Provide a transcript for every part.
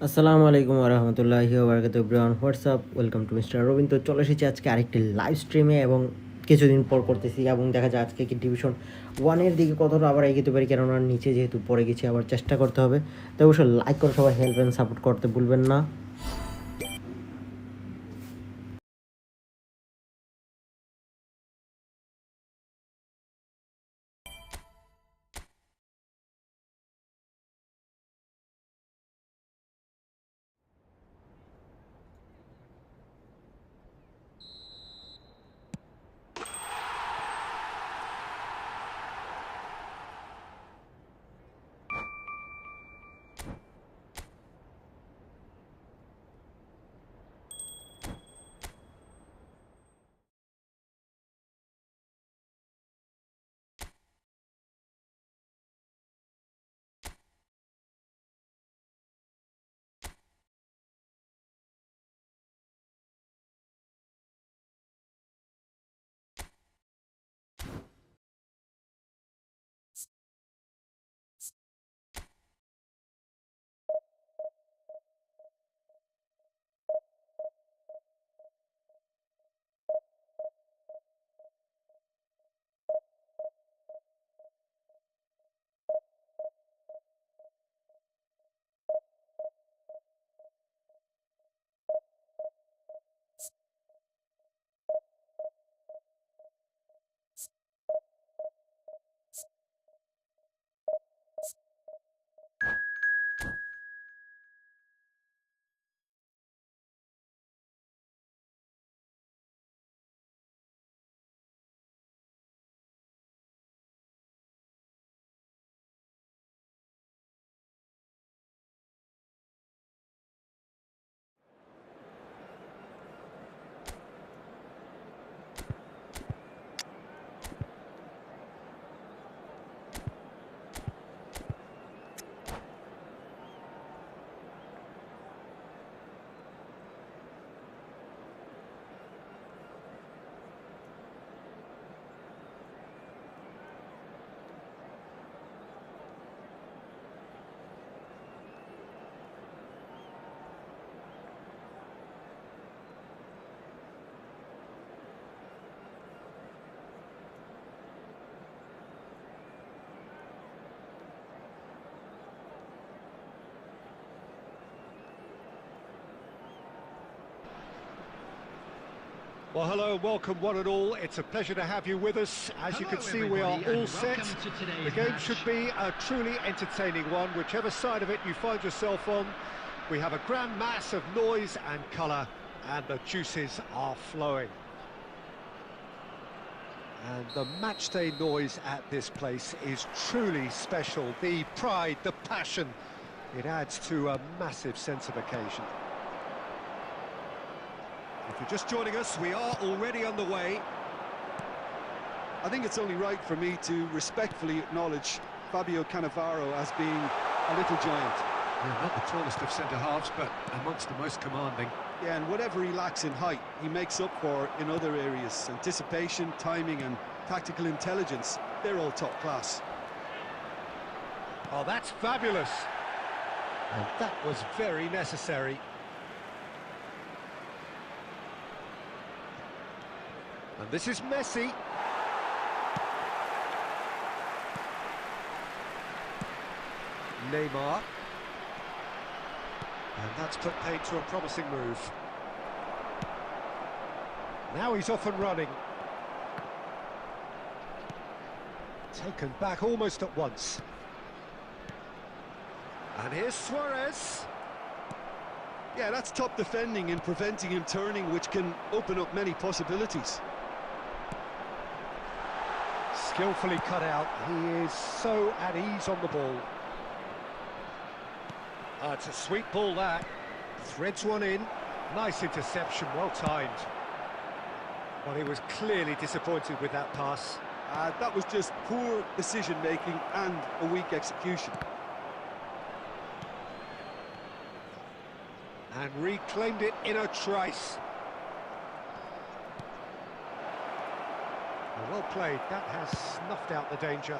আসসালামু আলাইকুম ওরহামতুল্লাহি ওবারাকাতুহু everyone what's up welcome to MrRawBean। তো চলে এসেছি আজকে আরেকটি লাইভ স্ট্রিমে এবং কিছুদিন পর করতেছি এবং দেখা যায় আজকে কি ডিভিশন ওয়ানের দিকে কতটা আবার এগিয়ে পারি, কেননা নিচে যেহেতু পড়ে গেছি আবার চেষ্টা করতে হবে। তো অবশ্যই লাইক করে সবাই হেল্প অ্যান্ড সাপোর্ট করতে ভুলবেন না। Well, hello and welcome one and all. It's a pleasure to have you with us. As you can see, we are all set. The game should be a truly entertaining one, whichever side of it you find yourself on. We have a grand mass of noise and colour, and the juices are flowing. And the matchday noise at this place is truly special. The pride, the passion, it adds to a massive sense of occasion. If you're just joining us, we are already underway. I think it's only right for me to respectfully acknowledge Fabio Cannavaro as being a little giant. Yeah, not the tallest of centre-halves, but amongst the most commanding. Yeah, and whatever he lacks in height, he makes up for in other areas. Anticipation, timing and tactical intelligence, they're all top class. Oh, that's fabulous. And that was very necessary. And this is Messi. Neymar. And that's put paid to a promising move. Now he's off and running. Taken back almost at once. And here's Suarez. Yeah, that's top defending and preventing him turning, which can open up many possibilities. Skillfully cut out. He is so at ease on the ball. It's a sweet ball that. Threads one in. Nice interception, well timed. Well, he was clearly disappointed with that pass. That was just poor decision-making and a weak execution. And reclaimed it in a trice. Well played, that has snuffed out the danger.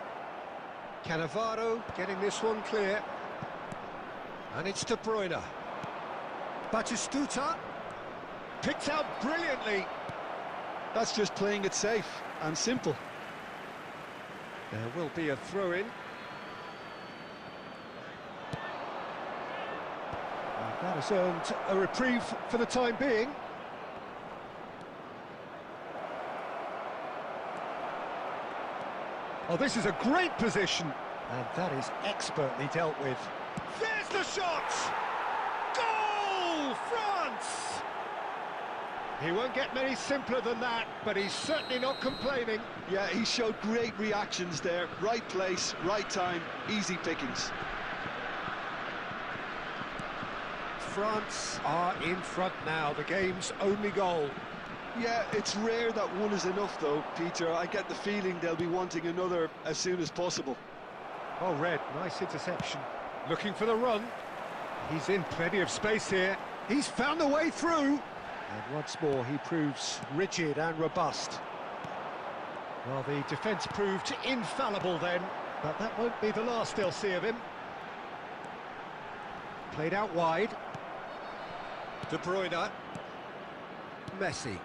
Cannavaro getting this one clear. And it's De Bruyne. Batistuta. Picked out brilliantly. That's just playing it safe and simple. There will be a throw-in. That has earned a reprieve for the time being. Oh, this is a great position. And that is expertly dealt with. There's the shot! Goal! France! He won't get many simpler than that, but he's certainly not complaining. Yeah, he showed great reactions there. Right place, right time, easy pickings. France are in front now, the game's only goal. Yeah, it's rare that one is enough though, Peter. I get the feeling they'll be wanting another as soon as possible. Oh, Red, nice interception. Looking for the run. He's in plenty of space here. He's found a way through. And once more, he proves rigid and robust. Well, the defence proved infallible then, but that won't be the last they'll see of him. Played out wide. De Bruyne. Messi.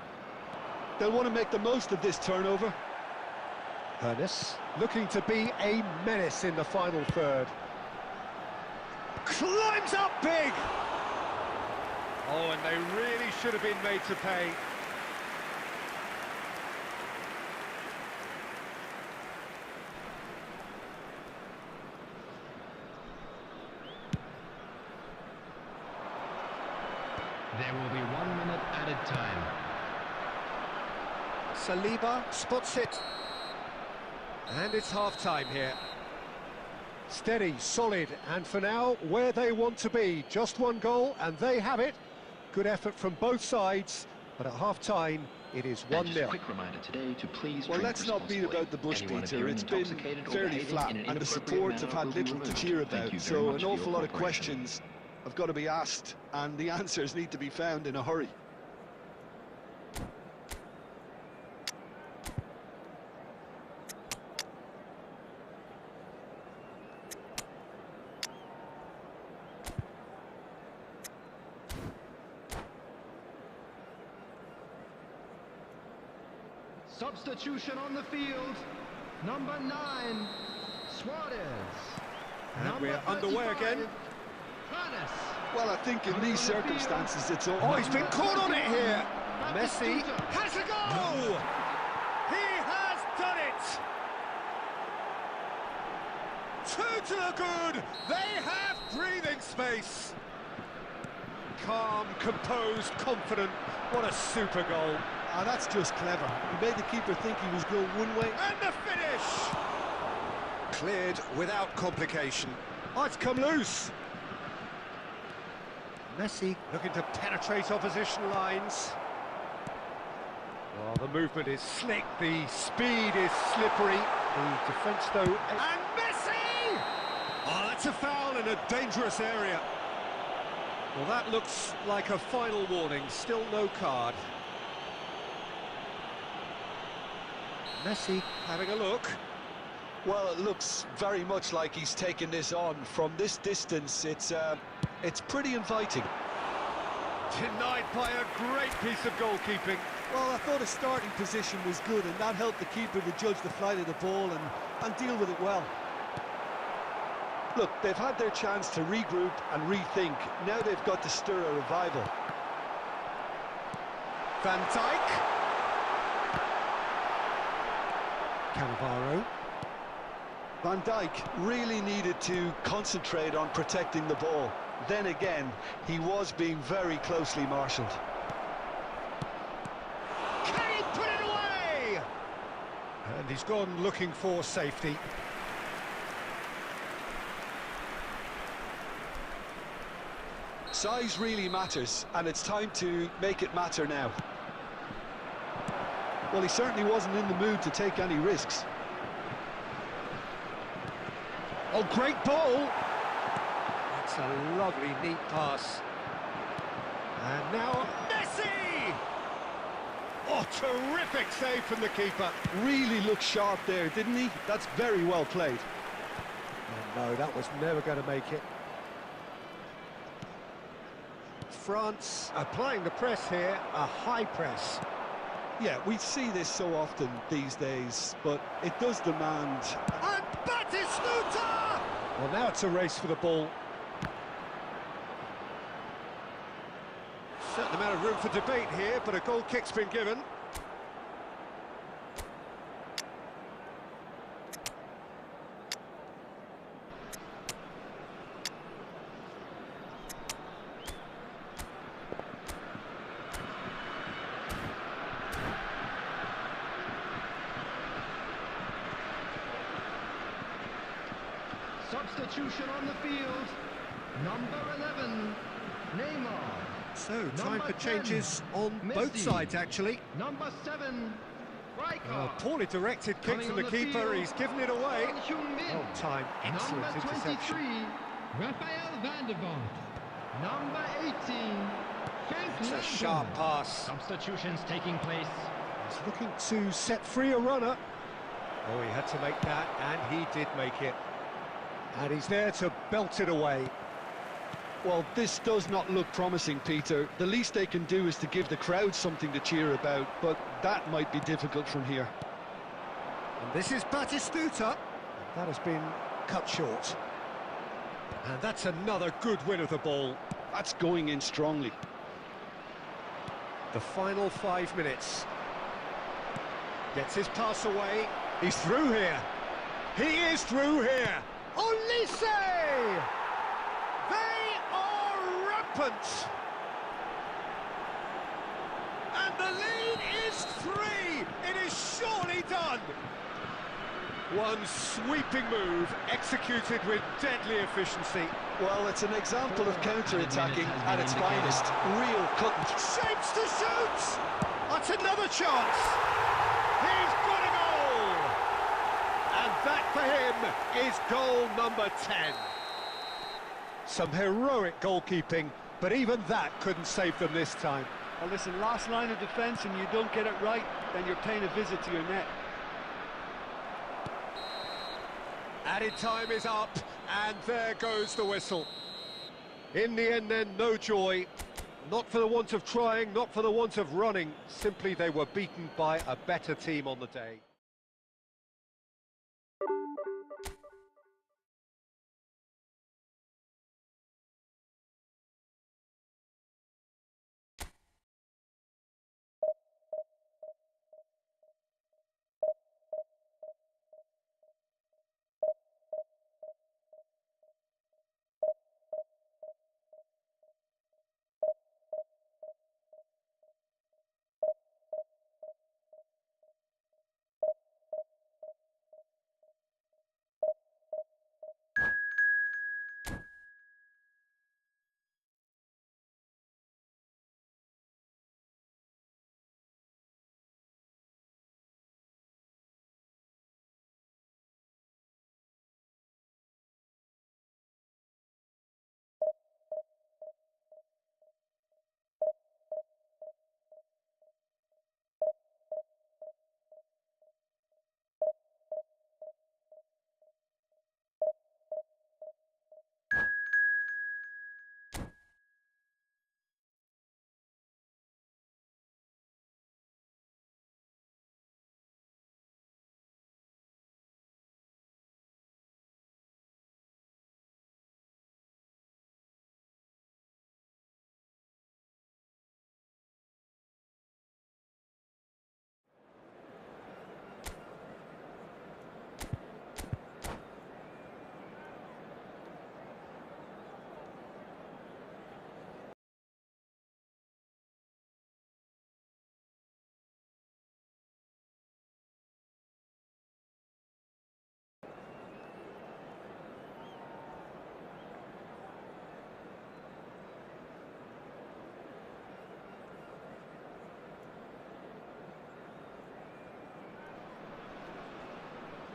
They'll want to make the most of this turnover. Ernest, looking to be a menace in the final third. Climbs up big! Oh, and they really should have been made to pay. There will be 1 minute added time. Saliba spots it. And it's half-time here. Steady, solid, and for now, where they want to be. Just one goal, and they have it. Good effort from both sides, but at half-time, it is 1-0. Just a quick reminder today to please Well, drink let's not beat about the bush, Anyone Peter. appearing It's been intoxicated or fairly behaving flat, in an and the inappropriate supports have manner had will be little to removed. cheer Thank about. you very So much an for your awful lot of cooperation. questions have got to be asked, and the answers need to be found in a hurry. Substitution on the field. Number 9, Suarez. And we're underway again. Hannes. Well, I think in these circumstances, it's all... Oh, he's been caught on it here. Messi has a goal! He has done it! 2 to the good! They have breathing space! Calm, composed, confident. What a super goal. Ah, that's just clever. He made the keeper think he was going one way. And the finish! Cleared without complication. Oh, it's come loose. Messi looking to penetrate opposition lines. Oh, the movement is slick, the speed is slippery. The defence, though... And Messi! Oh, that's a foul in a dangerous area. Well, that looks like a final warning. Still no card. Messi having a look. Well, it looks very much like he's taken this on. From this distance, it's pretty inviting. Denied by a great piece of goalkeeping. Well, I thought his starting position was good, and that helped the keeper to judge the flight of the ball and deal with it well. Look, they've had their chance to regroup and rethink. Now they've got to stir a revival. Van Dijk. Cannavaro. Van Dijk really needed to concentrate on protecting the ball. Then again, he was being very closely marshalled. Can he put it away? And he's gone looking for safety. Size really matters, and it's time to make it matter now. Well, he certainly wasn't in the mood to take any risks. Oh, great ball! That's a lovely, neat pass. And now Messi! Oh, terrific save from the keeper. Really looked sharp there, didn't he? That's very well played. Oh, no, that was never going to make it. France applying the press here, a high press. Yeah, we see this so often these days, but it does demand... And Batistuta! Well, now it's a race for the ball. Certain amount of room for debate here, but a goal kick's been given. Substitution on the field. Number 11, Neymar. So, time for 10, changes on both Messi. sides, actually. Number 7, Rijkaard. Poorly directed kick Coming from on the the keeper, field. he's given it away. Son Heung-min. Well timed, excellent Number interception. 23, Rafael van der Vaart. Number 18, Frank It's a Lampard. sharp pass. Substitutions taking place. He's looking to set free a runner. Oh, he had to make that, and he did make it. And he's there to belt it away. Well, this does not look promising, Peter. The least they can do is to give the crowd something to cheer about, but that might be difficult from here. And this is Batistuta. That has been cut short. And that's another good win of the ball. That's going in strongly. The final 5 minutes. Gets his pass away. He's through here. He is through here. Olise! They are rampant. And the lead is 3. It is surely done. One sweeping move executed with deadly efficiency. Well, it's an example of counter-attacking at its finest. Real cut. Shapes to shoot! That's another chance. He's got a goal! And that for him is goal number 10. Some heroic goalkeeping, but even that couldn't save them this time. Well, listen, last line of defence and you don't get it right, then you're paying a visit to your net. Added time is up, and there goes the whistle. In the end then, no joy. Not for the want of trying, not for the want of running. Simply they were beaten by a better team on the day.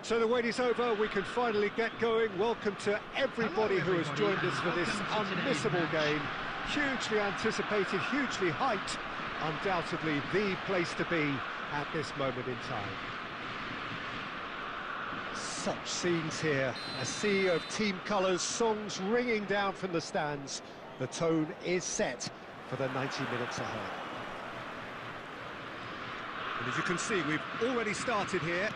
So the wait is over, we can finally get going. Welcome to everybody who has joined us for this unmissable game. Hugely anticipated, hugely hyped. Undoubtedly the place to be at this moment in time. Such scenes here, a sea of team colours, songs ringing down from the stands. The tone is set for the 90 minutes ahead. And as you can see, we've already started here.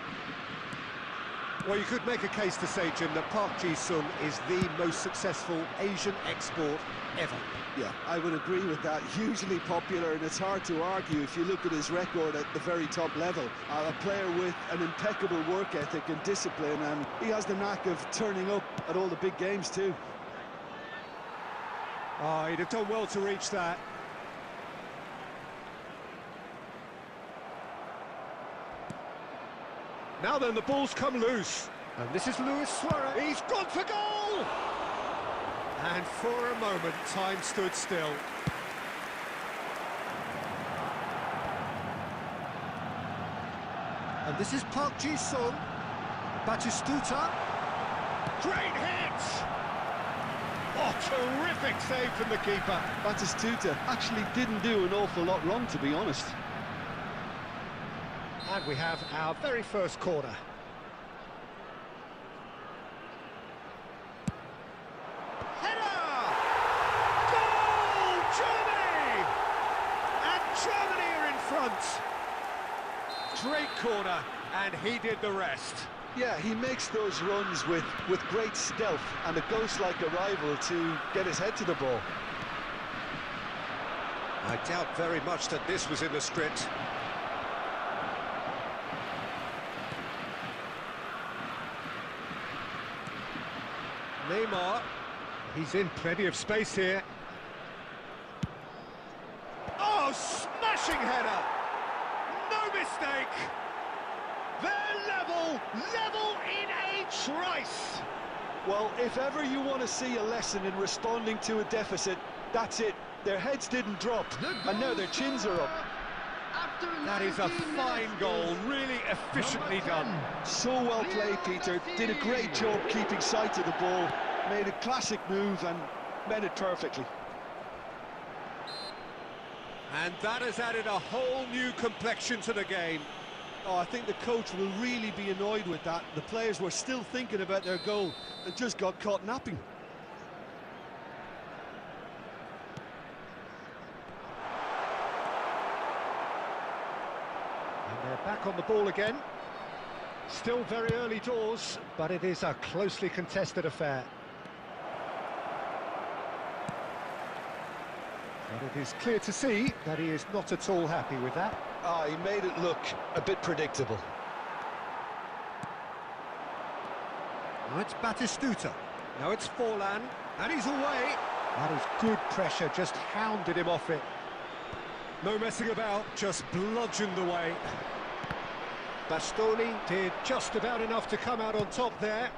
Well, you could make a case to say, Jim, that Park Ji-sung is the most successful Asian export ever. Yeah, I would agree with that. Hugely popular, and it's hard to argue if you look at his record at the very top level. A player with an impeccable work ethic and discipline, and he has the knack of turning up at all the big games too. Oh, he'd have done well to reach that. Now then, the ball's come loose. And this is Luis Suarez. He's gone for goal! And for a moment, time stood still. And this is Park Ji-sung. Batistuta. Great hit! Oh, terrific save from the keeper. Batistuta actually didn't do an awful lot wrong, to be honest. And we have our very first corner. Header! Goal! Germany! And Germany are in front. Great corner, and he did the rest. Yeah, he makes those runs with great stealth and a ghost-like arrival to get his head to the ball. I doubt very much that this was in the script. Neymar, he's in plenty of space here. Oh, smashing header! No mistake! They're level in a trice! Well, if ever you want to see a lesson in responding to a deficit, that's it. Their heads didn't drop, and now their chins are up. That is a fine goal, really efficiently done. So well played, Peter. Did a great job keeping sight of the ball, made a classic move and met it perfectly. And that has added a whole new complexion to the game. Oh, I think the coach will really be annoyed with that. The players were still thinking about their goal and just got caught napping. And they're back on the ball again. Still very early doors, but it is a closely contested affair. And it is clear to see that he is not at all happy with that. Ah, he made it look a bit predictable. Now it's Batistuta. Now it's Forlan, and he's away. That is good pressure, just hounded him off it. No messing about, just bludgeoned away. Bastoni did just about enough to come out on top there.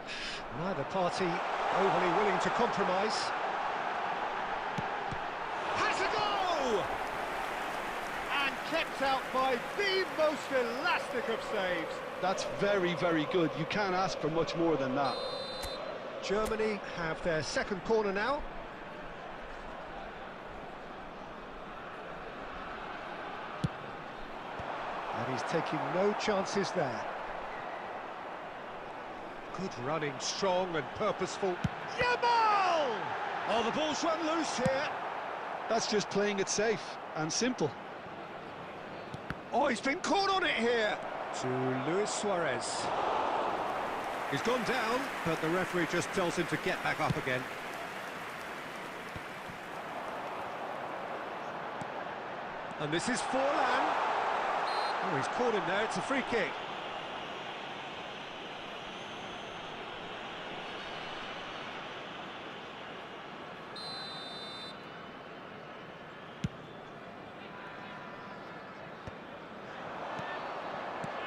Neither party overly willing to compromise. Has a go! And kept out by the most elastic of saves. That's very, very good. You can't ask for much more than that. Germany have their second corner now. And he's taking no chances there. Good running, strong and purposeful. Yamal! Oh, the ball's run loose here. That's just playing it safe and simple. Oh, he's been caught on it here. To Luis Suarez. He's gone down, but the referee just tells him to get back up again. And this is Forlan. Oh, he's caught him there, it's a free kick.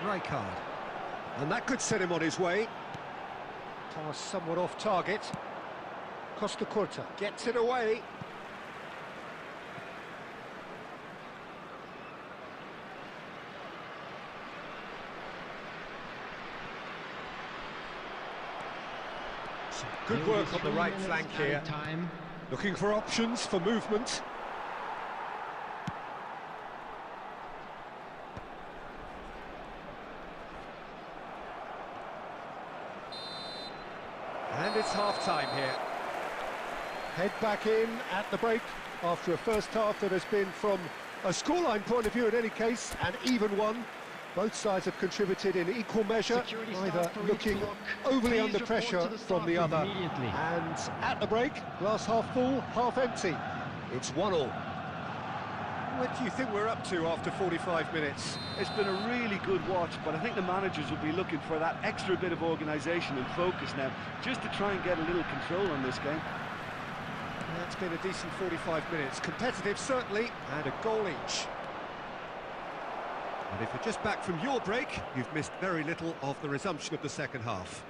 Rijkaard. And that could set him on his way. Pass somewhat off target. Costa Curta gets it away. Some good work on the right flank here. Looking for options for movement. And it's half-time here. head back in at the break after a first half that has been, from a scoreline point of view in any case, an even one. Both sides have contributed in equal measure, neither looking overly under pressure from the other. And at the break, glass half full, half empty. It's 1-1. What do you think we're up to after 45 minutes? It's been a really good watch, but I think the managers will be looking for that extra bit of organisation and focus now, just to try and get a little control on this game. That's been a decent 45 minutes. Competitive, certainly, and a goal each. And if you're just back from your break, you've missed very little of the resumption of the second half.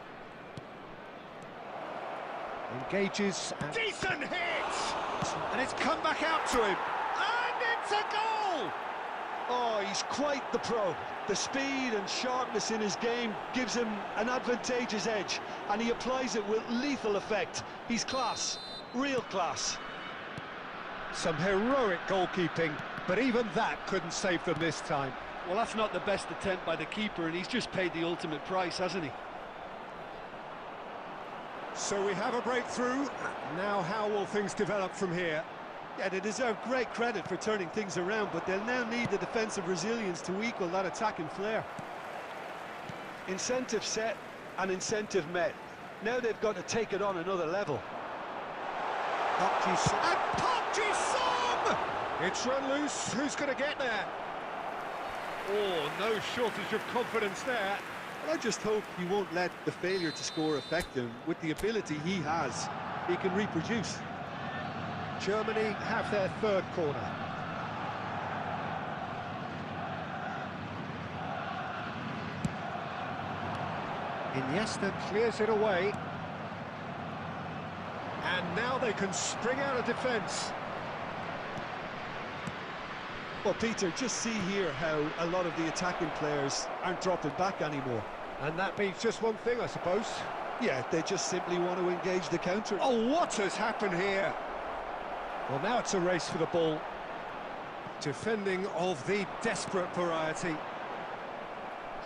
Engages and... Decent hit! And it's come back out to him. And it's a goal! Oh, he's quite the pro. The speed and sharpness in his game gives him an advantageous edge, and he applies it with lethal effect. He's class, real class. Some heroic goalkeeping, but even that couldn't save them this time. Well, that's not the best attempt by the keeper, and he's just paid the ultimate price, hasn't he? So we have a breakthrough. Now how will things develop from here? Yeah, they deserve great credit for turning things around, but they'll now need the defensive resilience to equal that attacking flair. Incentive set and incentive met. Now they've got to take it on another level. Potw! It's run loose. Who's going to get there? Oh, no shortage of confidence there. But I just hope he won't let the failure to score affect him. With the ability he has, he can reproduce. Germany have their third corner. Iniesta clears it away. And now they can spring out of defence. Well, Peter, just see here how a lot of the attacking players aren't dropping back anymore. And that means just one thing, I suppose. Yeah, they just simply want to engage the counter. Oh, what has happened here? Well, now it's a race for the ball. Defending of the desperate variety.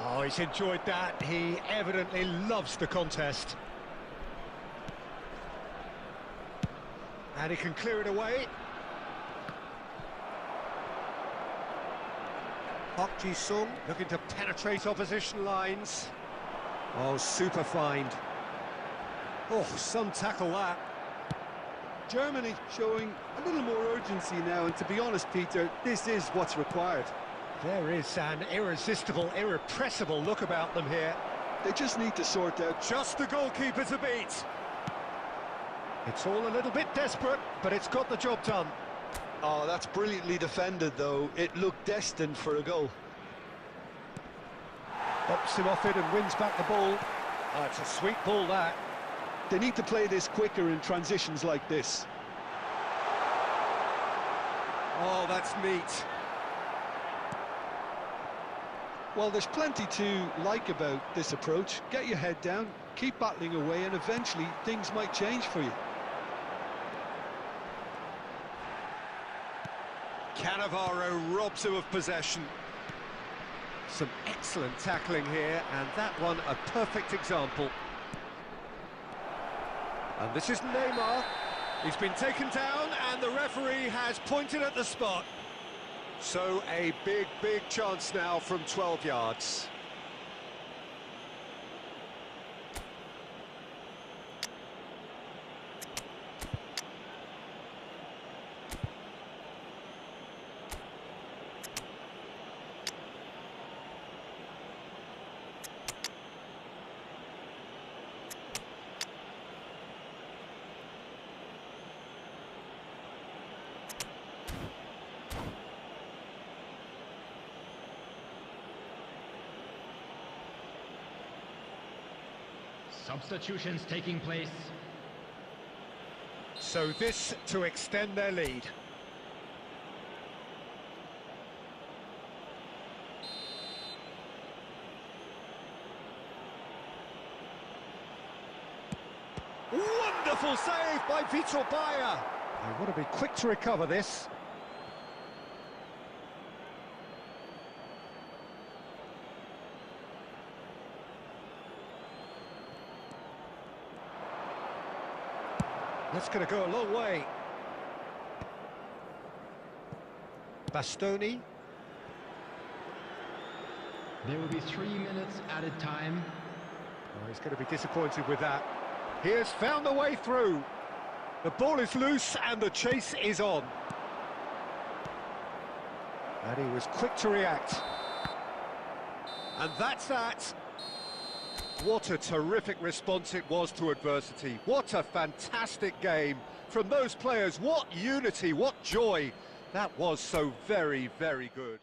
Oh, he's enjoyed that. He evidently loves the contest. And he can clear it away. Potw looking to penetrate opposition lines. Oh, super find. Oh, some tackle that. Germany showing a little more urgency now, and to be honest, Peter, this is what's required. There is an irresistible, irrepressible look about them here. They just need to sort out Just the goalkeeper to beat. It's all a little bit desperate, but it's got the job done. Oh, that's brilliantly defended, though. It looked destined for a goal. Bops him off it and wins back the ball. Oh, it's a sweet ball, that. They need to play this quicker in transitions like this. Oh, that's neat. Well, there's plenty to like about this approach. Get your head down, keep battling away, and eventually things might change for you. Cannavaro robs him of possession. Some excellent tackling here, and that one a perfect example. And this is Neymar. He's been taken down, and the referee has pointed at the spot. So a big, big chance now from 12 yards. Substitutions taking place. So this to extend their lead. Wonderful save by Vitor Bayer. They want to be quick to recover this. That's going to go a long way. Bastoni. There will be 3 minutes added time. Oh, he's going to be disappointed with that. He has found the way through. The ball is loose and the chase is on. And he was quick to react. And that's that. What a terrific response it was to adversity. What a fantastic game from those players. What unity, what joy. That was so very, very good.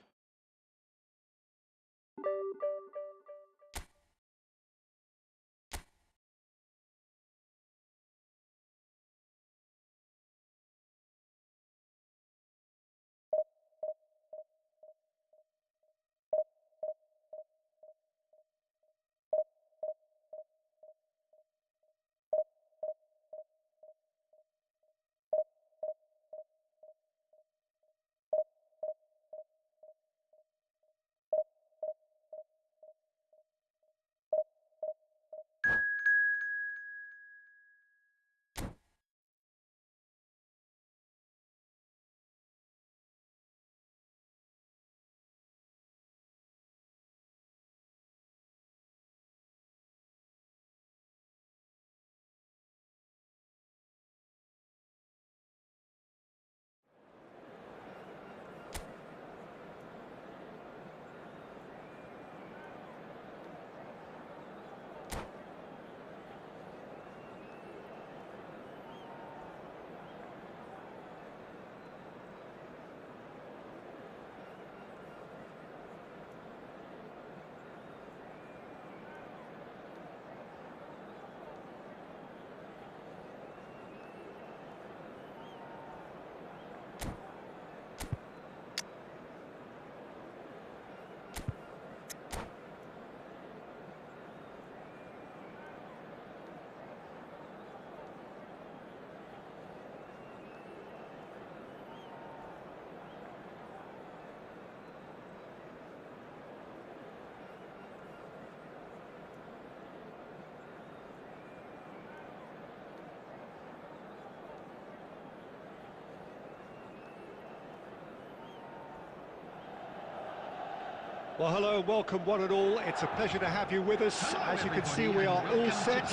Well, hello and welcome one and all. It's a pleasure to have you with us. As you can see, we are all set.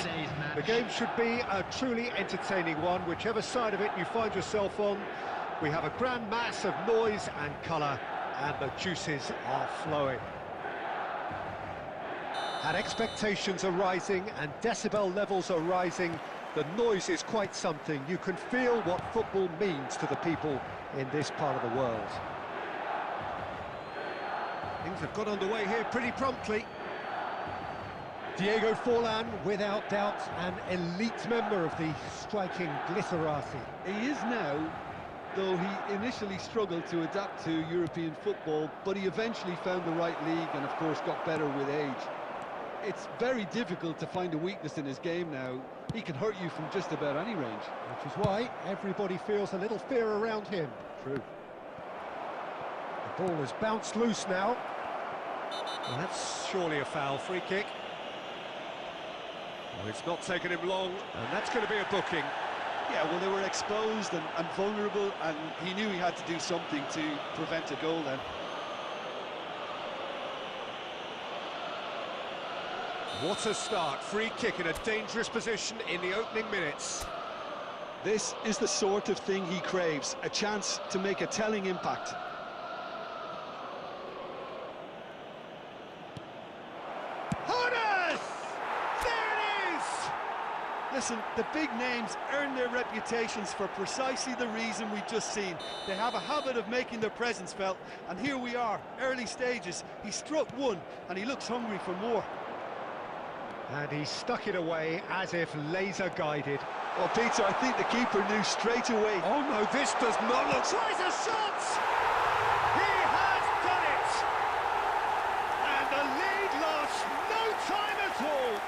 The game should be a truly entertaining one, whichever side of it you find yourself on. We have a grand mass of noise and colour, and the juices are flowing. And expectations are rising, and decibel levels are rising. The noise is quite something. You can feel what football means to the people in this part of the world. Things have got underway here pretty promptly. Diego Forlan, without doubt, an elite member of the striking glitterati. He is now, though he initially struggled to adapt to European football, but he eventually found the right league and, of course, got better with age. It's very difficult to find a weakness in his game now. He can hurt you from just about any range. Which is why everybody feels a little fear around him. True. The ball has bounced loose now. Well, that's surely a foul, free kick. Well, it's not taken him long, and that's going to be a booking. Yeah, well, they were exposed and vulnerable, and he knew he had to do something to prevent a goal then. What a start, free kick in a dangerous position in the opening minutes. This is the sort of thing he craves, a chance to make a telling impact. Listen, the big names earn their reputations for precisely the reason we've just seen. They have a habit of making their presence felt, and here we are, early stages. He struck one, and he looks hungry for more. And he stuck it away as if laser-guided. Well, Peter, I think the keeper knew straight away. Oh no, this does not look... Tries a shot! He has done it! And the lead lost no time at all!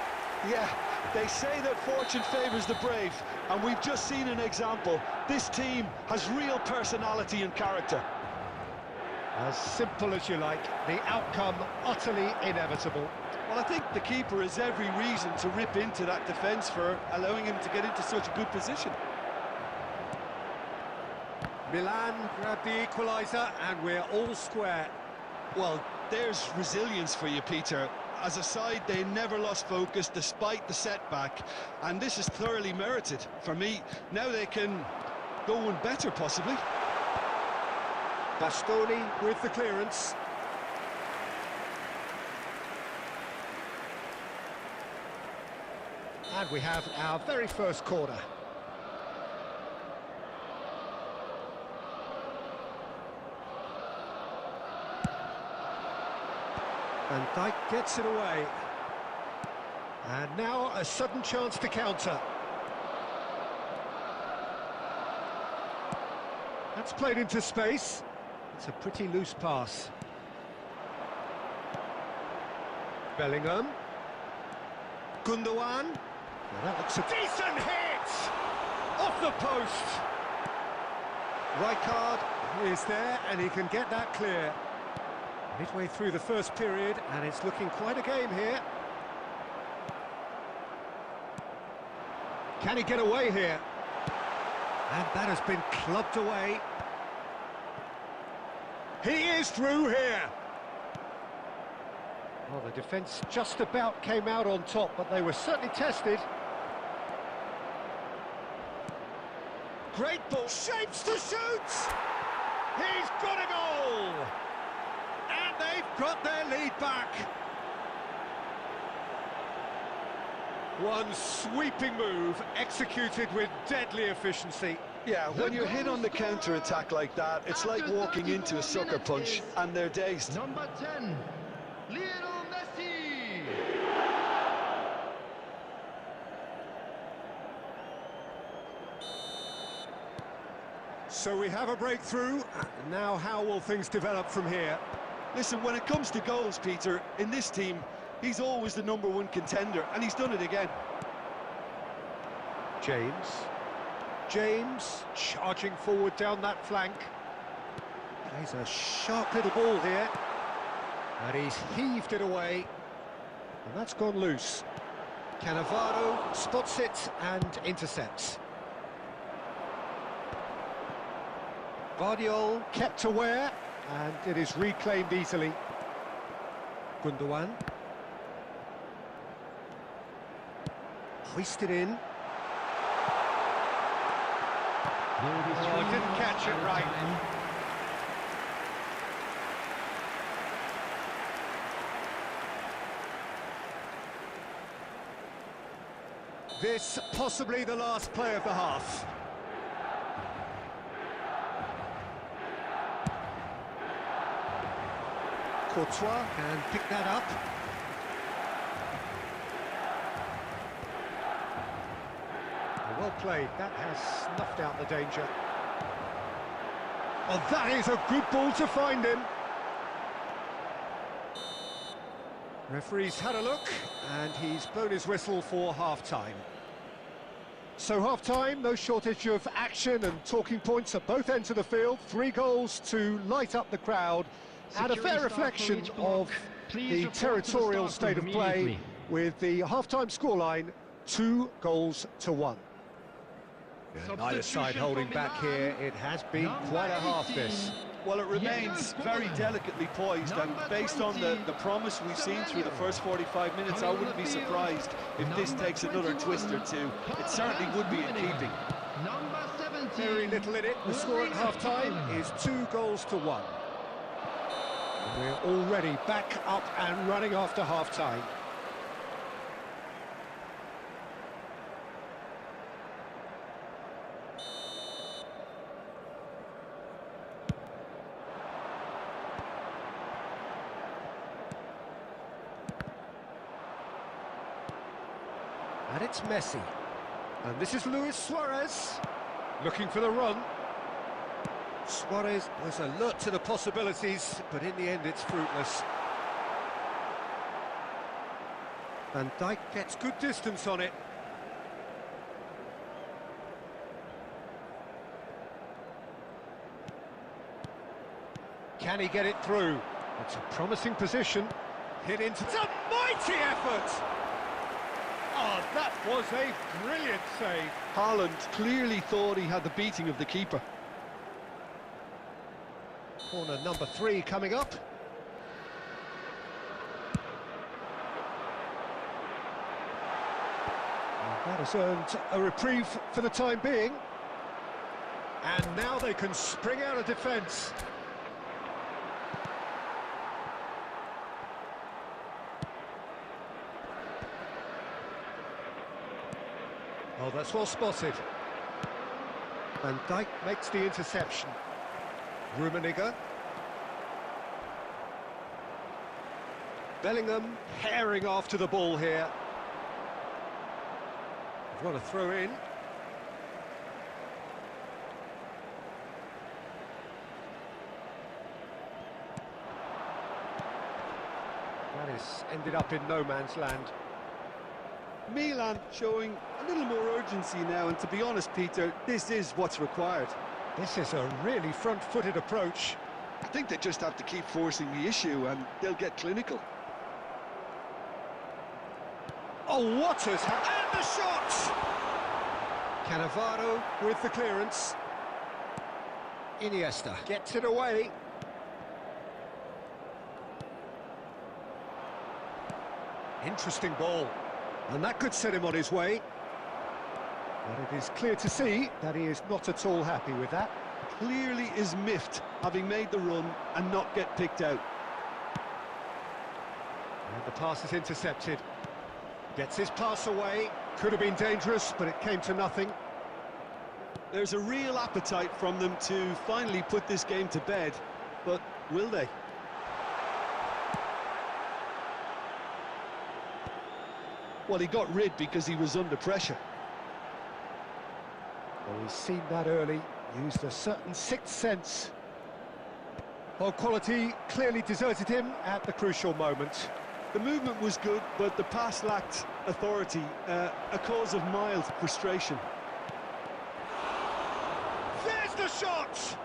Yeah. They say that fortune favours the brave, and we've just seen an example. This team has real personality and character. As simple as you like, the outcome utterly inevitable. Well, I think the keeper has every reason to rip into that defence for allowing him to get into such a good position. Milan grabbed the equaliser, and we're all square. Well, there's resilience for you, Peter. As a side, they never lost focus despite the setback, and this is thoroughly merited. For me, now they can go one better, possibly. Bastoni with the clearance. And we have our very first corner. Van Dijk gets it away. And now a sudden chance to counter. That's played into space. It's a pretty loose pass. Bellingham. Gundogan. Well, that looks a decent hit! Off the post! Rijkaard is there, and he can get that clear. Midway through the first period, and it's looking quite a game here. Can he get away here? And that has been clubbed away. He is through here! Well, the defence just about came out on top, but they were certainly tested. Great ball, shapes to shoot! He's got a goal! And they've got their lead back. One sweeping move, executed with deadly efficiency. Yeah, when you're hit on the counter-attack like that, it's like walking into a sucker punch, and they're dazed. Number 10, Lionel Messi. So we have a breakthrough. Now how will things develop from here? Listen, when it comes to goals, Peter, in this team, he's always the #1 contender, and he's done it again. James charging forward down that flank. Plays a sharp little ball here. And he's heaved it away. And that's gone loose. Cannavaro spots it and intercepts. Guardiola kept aware, and it is reclaimed easily. Gundogan. Hoisted in. Oh, didn't catch it right. This possibly the last play of the half. Potw can pick that up. Well played, that has snuffed out the danger. Oh, that is a good ball to find him. Referee's had a look, and he's blown his whistle for half-time. So half-time, no shortage of action and talking points at both ends of the field. 3 goals to light up the crowd, and a fair reflection of the territorial state of play, with the half-time scoreline 2-1. Yeah, neither side holding back here. It has been quite a half, this. Well, it remains very delicately poised, and based on the promise we've seen through the first 45 minutes, I wouldn't be surprised if this takes another twist or two. It certainly would be in keeping. Very little in it. The score at half-time is 2-1. And we're already back up and running after half-time. And it's Messi. And this is Luis Suarez, looking for the run. Suarez was alert to the possibilities, but in the end it's fruitless. Van Dijk gets good distance on it. Can he get it through? It's a promising position. Hit into... It's a mighty effort! Oh, that was a brilliant save. Haaland clearly thought he had the beating of the keeper. Corner number 3 coming up. That has earned a reprieve for the time being. And now they can spring out of defence. Oh, that's well spotted. Van Dijk makes the interception. Rummenigge. Bellingham herring after the ball here. What a throw in. That has ended up in no man's land. Milan showing a little more urgency now, and to be honest, Peter, this is what's required. This is a really front-footed approach. I think they just have to keep forcing the issue and they'll get clinical. Oh, what has happened? And the shot! Cannavaro with the clearance. Iniesta gets it away. Interesting ball. And that could set him on his way. But it is clear to see that he is not at all happy with that. Clearly is miffed, having made the run and not get picked out. And the pass is intercepted. Gets his pass away. Could have been dangerous, but it came to nothing. There's a real appetite from them to finally put this game to bed, but will they? Well, he got rid because he was under pressure. Well, he's seen that early, used a certain sixth sense. Well, quality clearly deserted him at the crucial moment. The movement was good, but the pass lacked authority, a cause of mild frustration. There's the shot!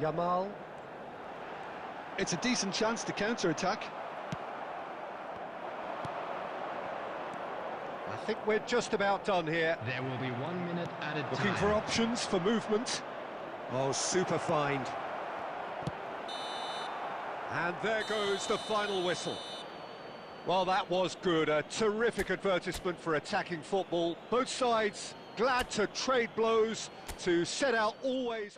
Yamal. It's a decent chance to counter-attack. I think we're just about done here. There will be 1 minute added time. Looking for options for movement. Oh, super find. And there goes the final whistle. Well, that was good. A terrific advertisement for attacking football. Both sides glad to trade blows, to set out always...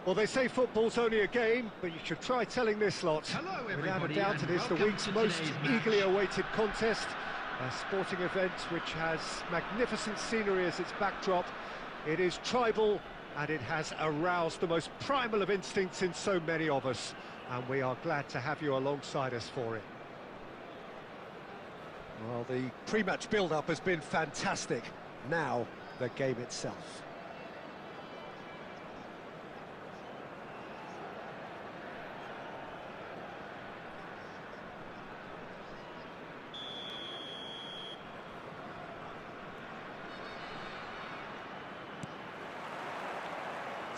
Well, they say football's only a game, but you should try telling this lot. Hello, Without a everybody, doubt, it and is the welcome week's to most today's eagerly match. awaited contest. A sporting event which has magnificent scenery as its backdrop. It is tribal, and it has aroused the most primal of instincts in so many of us. And we are glad to have you alongside us for it. Well, the pre-match build-up has been fantastic. Now, the game itself.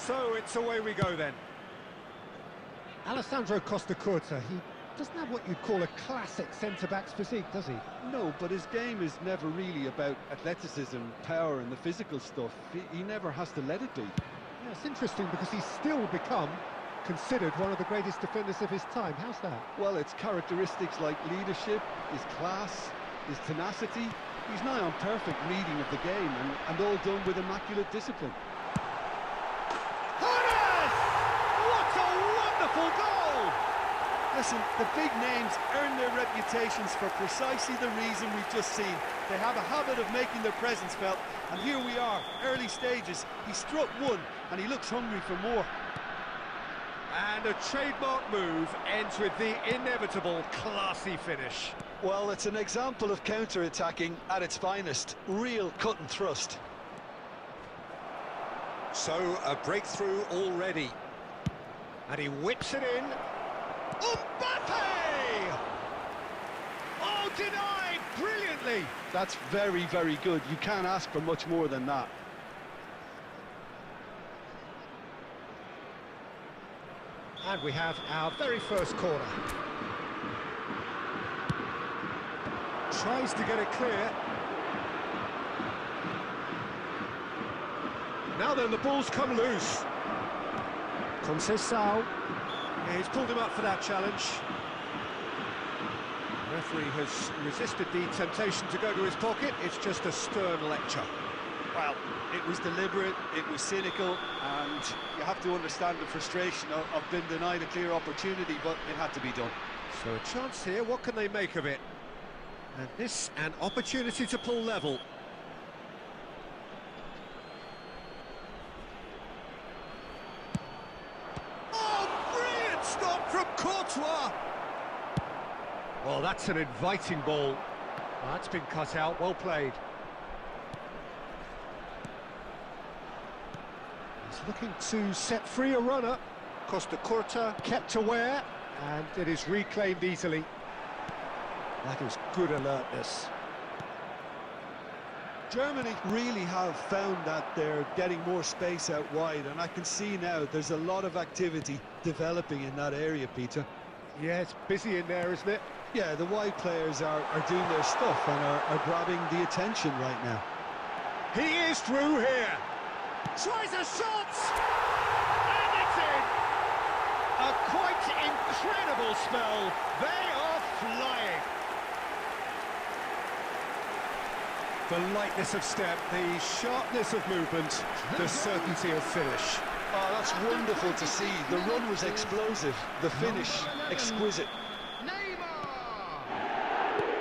So it's away we go then. Alessandro Costa Curta, he doesn't have what you'd call a classic centre-back's physique, does he? No, but his game is never really about athleticism, power and the physical stuff. He never has to let it be. Yeah, it's interesting because he's still become considered one of the greatest defenders of his time. How's that? Well, it's characteristics like leadership, his class, his tenacity. He's nigh on perfect reading of the game and all done with immaculate discipline. What a wonderful goal! Listen, the big names earn their reputations for precisely the reason we've just seen. They have a habit of making their presence felt, and here we are, early stages. He struck one, and he looks hungry for more. And a trademark move ends with the inevitable classy finish. Well, it's an example of counter-attacking at its finest. Real cut and thrust. So, a breakthrough already. And he whips it in. Mbappe! Oh, denied brilliantly! That's very, very good. You can't ask for much more than that. And we have our very first corner. Tries to get it clear. Now then, the ball's come loose. Conceição. Yeah, he's pulled him up for that challenge. The referee has resisted the temptation to go to his pocket. It's just a stern lecture. Well, it was deliberate, it was cynical, and you have to understand the frustration of being denied a clear opportunity, but it had to be done. So a chance here, what can they make of it? And this, an opportunity to pull level. Oh, brilliant stop from Potw! Well, that's an inviting ball. Well, that's been cut out, well played. He's looking to set free a runner. Costa Curta kept aware, and it is reclaimed easily. That is good alertness. Germany really have found that they're getting more space out wide, and I can see now there's a lot of activity developing in that area, Peter. Yeah, it's busy in there, isn't it? Yeah, the wide players are doing their stuff and are grabbing the attention right now. He is through here. Tries a shot! And it's in! A quite incredible spell. They are flying. The lightness of step, the sharpness of movement, the certainty of finish. Oh, that's wonderful to see. The run was explosive, the finish exquisite.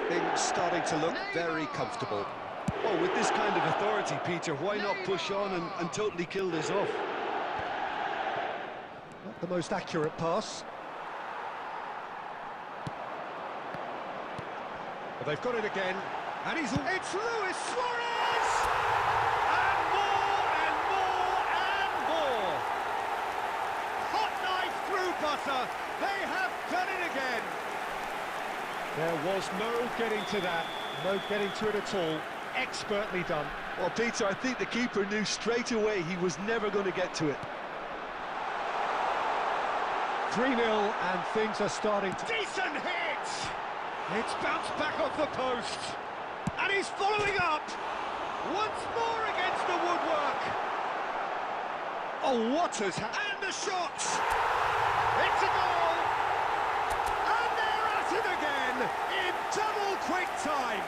Things starting to look very comfortable. Oh, with this kind of authority, Peter, why not push on and totally kill this off? Not the most accurate pass. But they've got it again. And it's Luis Suarez! And more and more and more! Hot knife through butter. They have done it again. There was no getting to that. No getting to it at all. Expertly done. Well, Peter, I think the keeper knew straight away he was never going to get to it. 3-0 and things are starting to... Decent hit! It's bounced back off the post. And he's following up. Once more against the woodwork. Oh, what has happened? And the shot! It's a goal! And they're at it again in double quick time.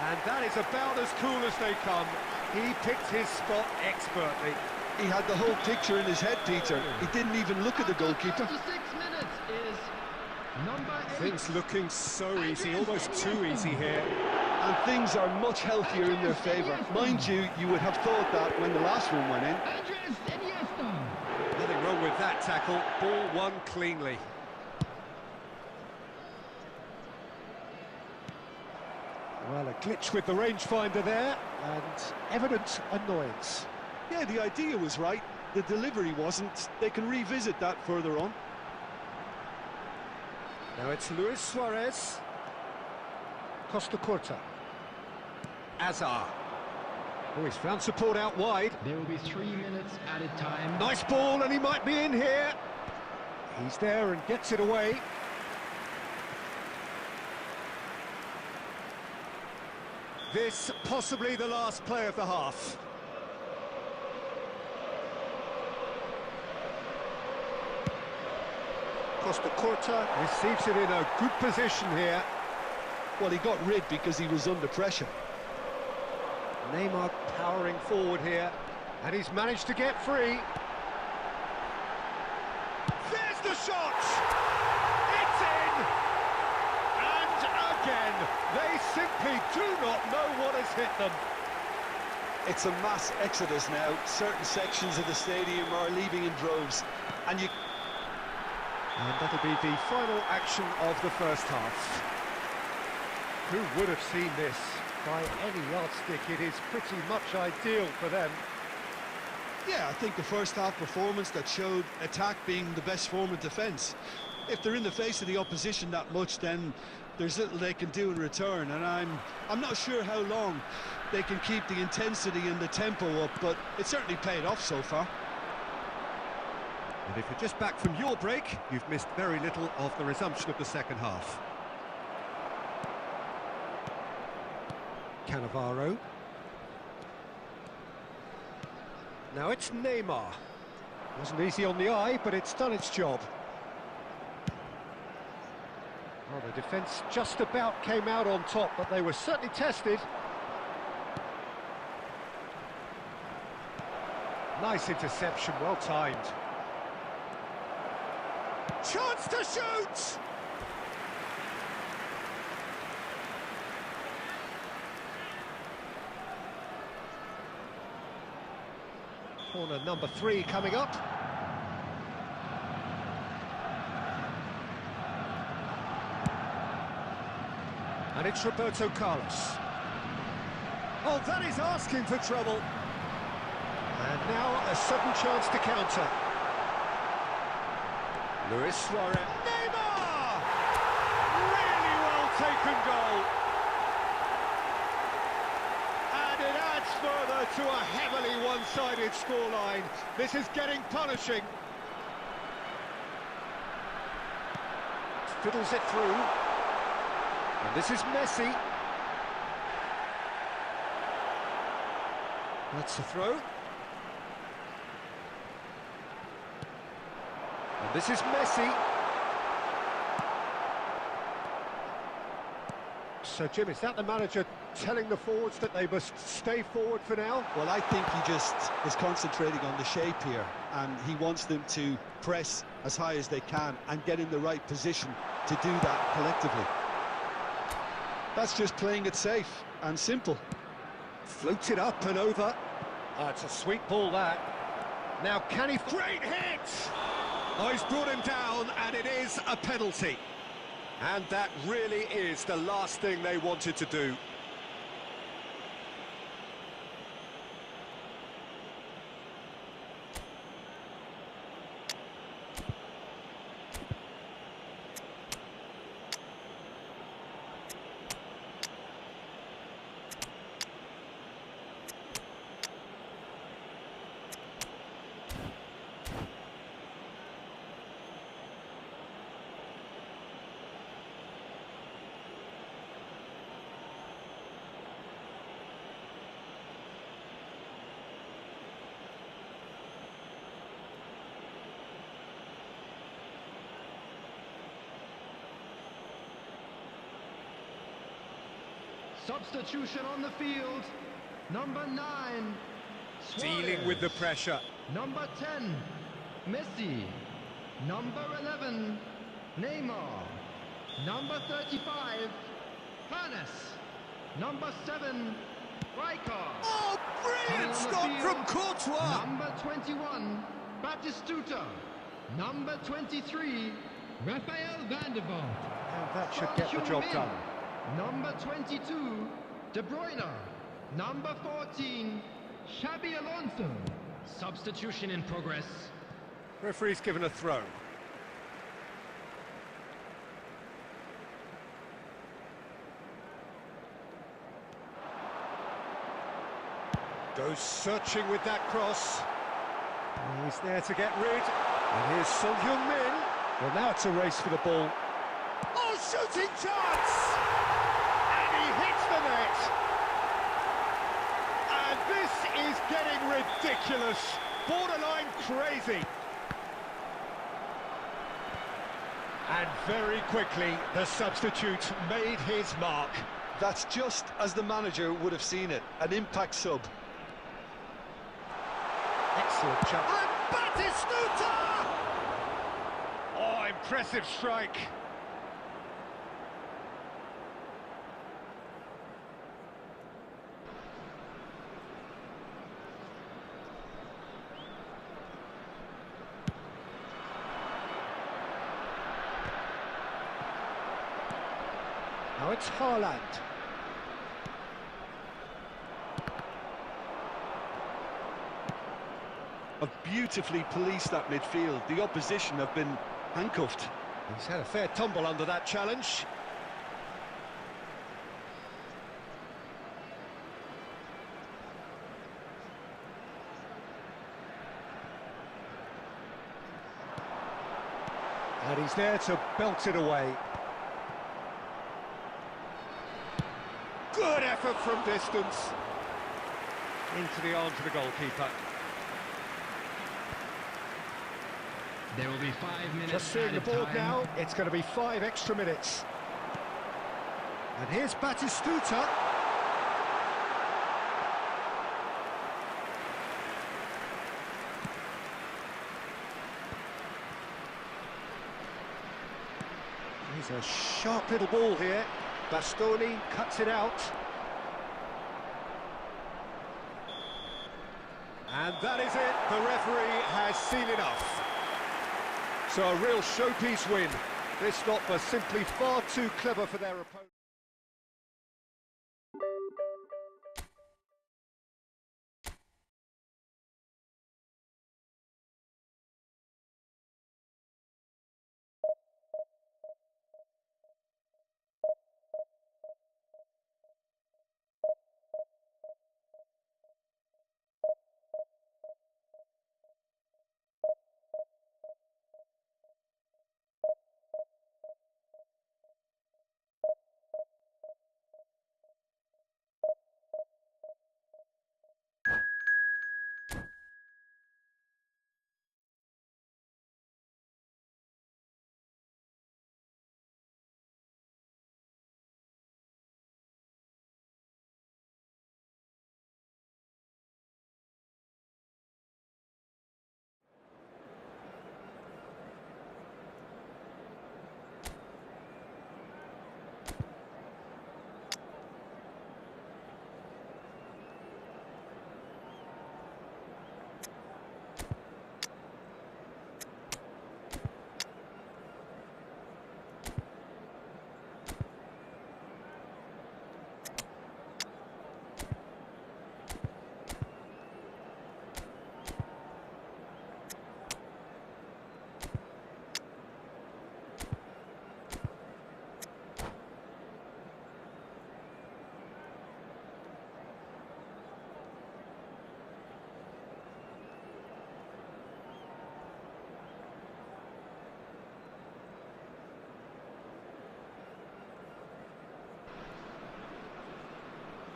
And that is about as cool as they come. He picked his spot expertly. He had the whole picture in his head, Peter. He didn't even look at the goalkeeper. 6 minutes is number 8. Things looking so easy, almost too easy here. And things are much healthier in their favour. Mind you, you would have thought that when the last one went in. Nothing wrong with that tackle. Ball won cleanly. Well, a glitch with the rangefinder there, and evident annoyance. Yeah, the idea was right. The delivery wasn't. They can revisit that further on. Now it's Luis Suarez. Costa Curta. Azar. Oh, he's found support out wide. There will be 3 minutes added time. Nice ball, and he might be in here. He's there and gets it away. This possibly the last play of the half. Costa Curta receives it in a good position here. Well, he got rid because he was under pressure. Neymar powering forward here, and he's managed to get free. There's the shot! It's in! And again, they simply do not know what has hit them. It's a mass exodus now. Certain sections of the stadium are leaving in droves. And that'll be the final action of the first half. Who would have seen this? By any yardstick, it is pretty much ideal for them. yeah, I think the first half performance that showed attack being the best form of defence. If they're in the face of the opposition that much, then there's little they can do in return, and I'm not sure how long they can keep the intensity and the tempo up, but it certainly paid off so far. And if you're just back from your break, you've missed very little of the resumption of the second half. Cannavaro. Now it's Neymar. Wasn't easy on the eye, but it's done its job. Well, the defence just about came out on top, but they were certainly tested. Nice interception, well timed. Chance to shoot! Corner number 3 coming up. And it's Roberto Carlos. Oh, that is asking for trouble. And now a sudden chance to counter. Luis Suarez. Neymar! Really well taken goal. And it adds further to a heavily one-sided scoreline. This is getting punishing. Fiddles it through. And this is Messi. That's the throw. And this is Messi. So, Jim, is that the manager telling the forwards that they must stay forward for now? Well, I think he just is concentrating on the shape here, and he wants them to press as high as they can and get in the right position to do that collectively. That's just playing it safe and simple. Floats up and over. It's a sweet ball, that. Now, can he... Great hit! Oh, he's brought him down, and it is a penalty. And that really is the last thing they wanted to do. Substitution on the field. Number 9, Suarez. Dealing with the pressure. Number 10, Messi. Number 11, Neymar. Number 35, Hannes. Number 7, Rijkaard. Oh, brilliant stop from Potw! Number 21, Batistuta. Number 23, Rafael van der Vaart. And that should get the job done. Number 22, De Bruyne. Number 14, Xabi Alonso. Substitution in progress. Referee's given a throw. Goes searching with that cross. He's there to get rid. And here's Son Heung-min. Well, now it's a race for the ball. Oh, shooting chance! And he hits the net. And this is getting ridiculous. Borderline crazy. And very quickly, the substitute made his mark. That's just as the manager would have seen it, an impact sub. Excellent chance. And Batistuta! Oh, impressive strike. Now it's Haaland. Have beautifully policed that midfield. The opposition have been handcuffed. He's had a fair tumble under that challenge. And he's there to belt it away. Good effort from distance. Into the arms of the goalkeeper. There will be 5 minutes. Just seeing the board now, it's going to be 5 extra minutes. And here's Batistuta. Here's a sharp little ball here. Bastoni cuts it out. And that is it. The referee has seen enough. So a real showpiece win. This lot were simply far too clever for their opponent.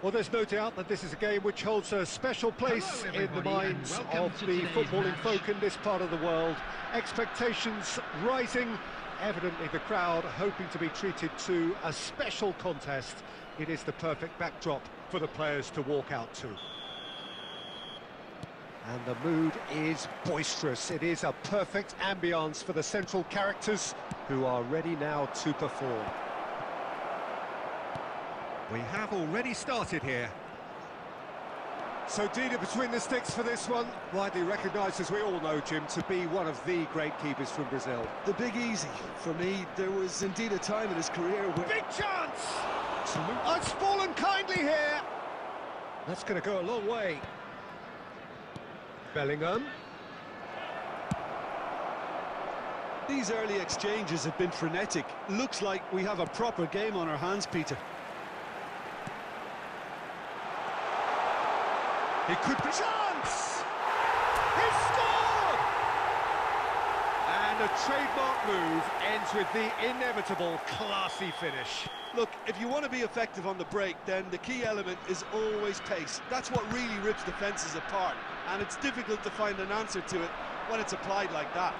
Well, there's no doubt that this is a game which holds a special place in the minds of the footballing folk in this part of the world. Expectations rising, evidently the crowd hoping to be treated to a special contest. It is the perfect backdrop for the players to walk out to. And the mood is boisterous. It is a perfect ambience for the central characters who are ready now to perform. We have already started here. So Dina between the sticks for this one, widely recognised, as we all know, Jim, to be one of the great keepers from Brazil. The Big Easy. For me, there was indeed a time in his career where... Big chance! Oh, it's fallen kindly here. That's going to go a long way. Bellingham. These early exchanges have been frenetic. Looks like we have a proper game on our hands, Peter. It could be chance! He scored! And a trademark move ends with the inevitable classy finish. Look, if you want to be effective on the break, then the key element is always pace. That's what really rips defences apart, and it's difficult to find an answer to it when it's applied like that.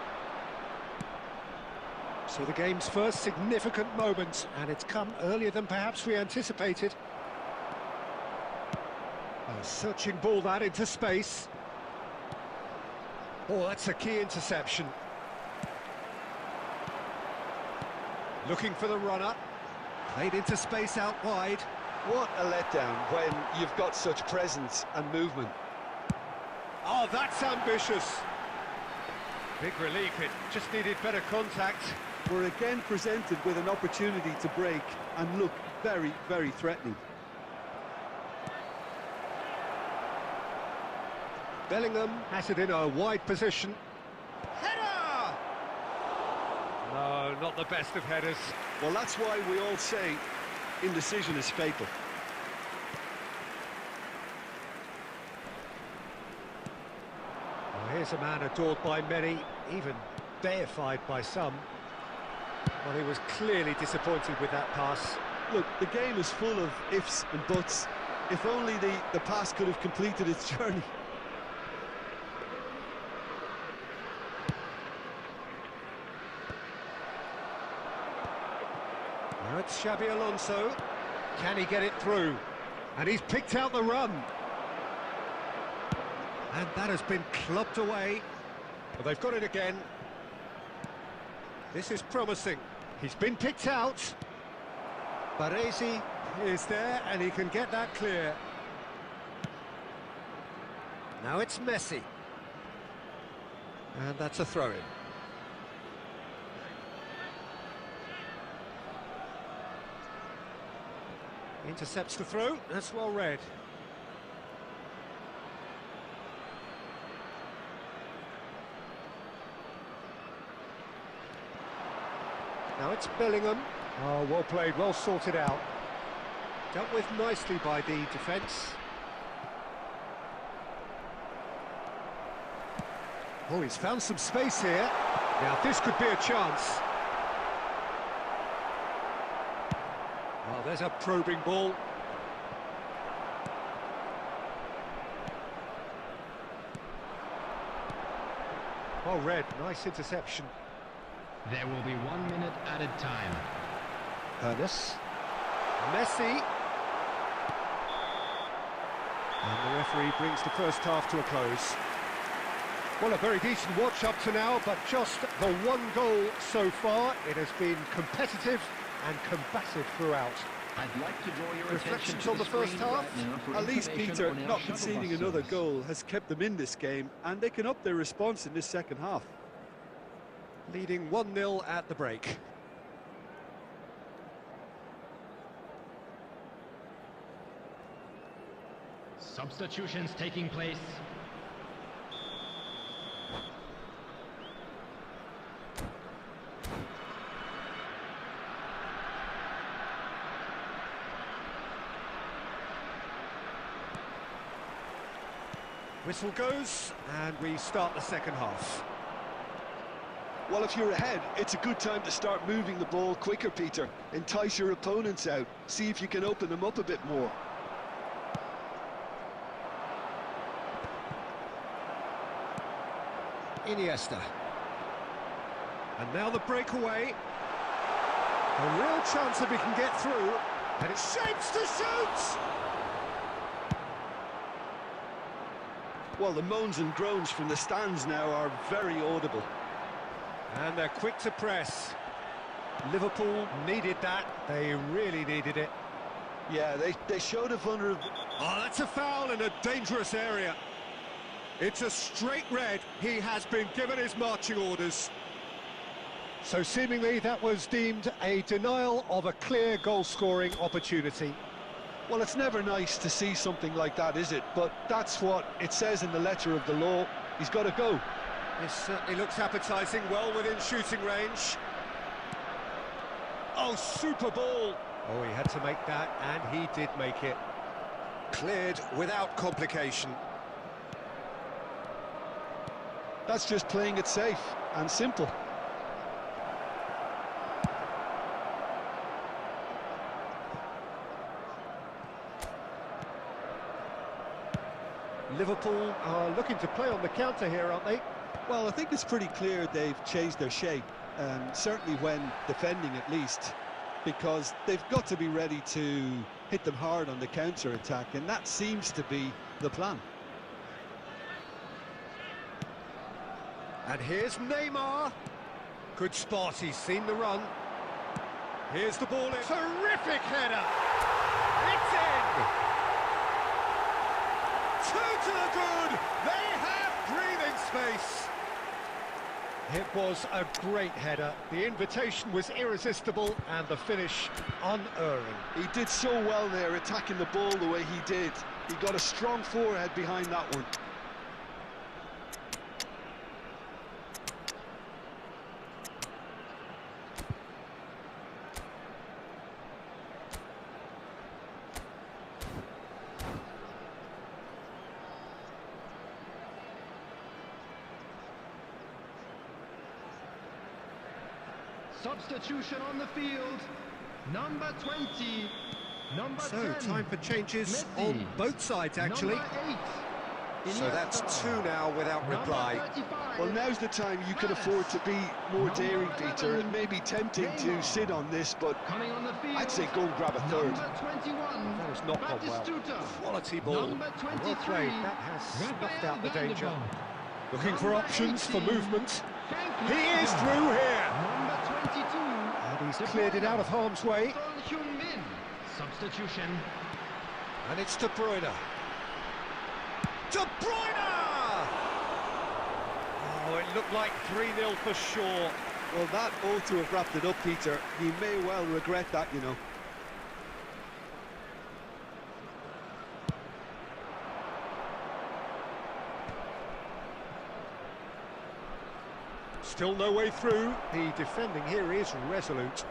So the game's first significant moment, and it's come earlier than perhaps we anticipated. A searching ball that into space. Oh, that's a key interception. Looking for the runner. Played into space out wide. What a letdown when you've got such presence and movement. Oh, that's ambitious. Big relief, it just needed better contact. We're again presented with an opportunity to break and look very, very threatening. Bellingham has it in a wide position. Header! No, not the best of headers. Well, that's why we all say indecision is fatal. Well, here's a man adored by many, even deified by some. Well, he was clearly disappointed with that pass. Look, the game is full of ifs and buts. If only the pass could have completed its journey. Now it's Xabi Alonso. Can he get it through? And he's picked out the run. And that has been clubbed away. But they've got it again. This is promising. He's been picked out. Baresi is there and he can get that clear. Now it's Messi. And that's a throw-in. Intercepts the throw, that's well read. Now it's Bellingham. Oh, well played, well sorted out. Dealt with nicely by the defence. Oh, he's found some space here. Now this could be a chance. Oh, there's a probing ball. Well read, nice interception. There will be 1 minute added time. Ernest. Messi. And the referee brings the first half to a close. Well, a very decent watch up to now, but just the one goal so far. It has been competitive and combative throughout. I'd like to draw your Reflections attention to on the first screen half? right now for At least, information Peter, on our not shuttle conceding bus another service. goal has kept them in this game, and they can up their response in this second half. Leading 1-0 at the break. Substitutions taking place. Whistle goes, and we start the second half. Well, if you're ahead, it's a good time to start moving the ball quicker, Peter. Entice your opponents out. See if you can open them up a bit more. Iniesta. And now the breakaway. A real chance that we can get through. And it shapes to shoot! Well, the moans and groans from the stands now are very audible. And they're quick to press. Liverpool needed that. They really needed it. Yeah, they showed a vulnerability. Oh, that's a foul in a dangerous area. It's a straight red. He has been given his marching orders. So seemingly that was deemed a denial of a clear goal-scoring opportunity. Well, it's never nice to see something like that, is it? But that's what it says in the letter of the law. He's got to go. This certainly looks appetising, well within shooting range. Oh, super ball! Oh, he had to make that, and he did make it. Cleared without complication. That's just playing it safe and simple. Liverpool are looking to play on the counter here, aren't they? Well, I think it's pretty clear they've changed their shape, certainly when defending at least, because they've got to be ready to hit them hard on the counter-attack, and that seems to be the plan. And here's Neymar. Good spot, he's seen the run. Here's the ball in. Terrific header! It's in! Two to the good! They have breathing space! It was a great header. The invitation was irresistible and the finish unerring. He did so well there, attacking the ball the way he did. He got a strong forehead behind that one. Substitution on the field. Number 20. Number 10. So, time for changes Messi. on both sides, actually. Number 8. So that's two now without reply. Well, now's the time you can afford to be more daring, Peter. It may be tempting to sit on this, but Coming on the field. I'd say go and grab a third. Number 21. That has not gone well. Batistuta. Quality ball. Number 23. Well played. That has snuffed out the danger. Vandervaart. Looking for Number options for 18. movement. Frank He is Lampard. through here. Number 22. And he's cleared it out of harm's way. Son Heung-min. Substitution. And it's De Bruyne. De Bruyne! Oh, it looked like 3-0 for sure. Well, that ought to have wrapped it up, Peter. He may well regret that, you know. Still no way through. The defending here is resolute.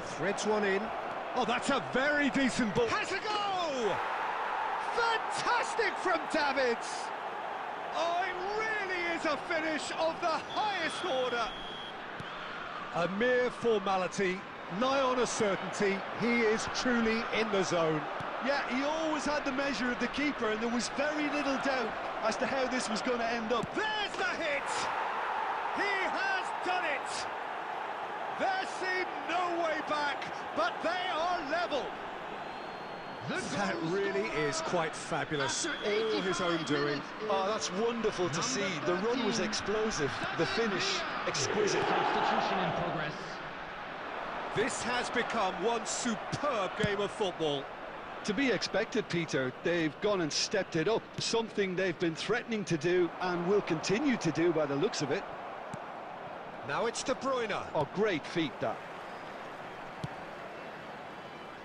Threads one in. Oh, that's a very decent ball. Has a go! Fantastic from Davids! Oh, it really is a finish of the highest order. A mere formality, nigh on a certainty. He is truly in the zone. Yeah, he always had the measure of the keeper, and there was very little doubt as to how this was going to end up. There's the hit! He has done it! There seemed no way back, but they are level. That really is quite fabulous. All his own doing. Oh, that's wonderful to see. The run was explosive, the finish exquisite. Substitution in progress. This has become one superb game of football. To be expected, Peter. They've gone and stepped it up, something they've been threatening to do and will continue to do by the looks of it. Now it's De Bruyne. Oh, great feat, that.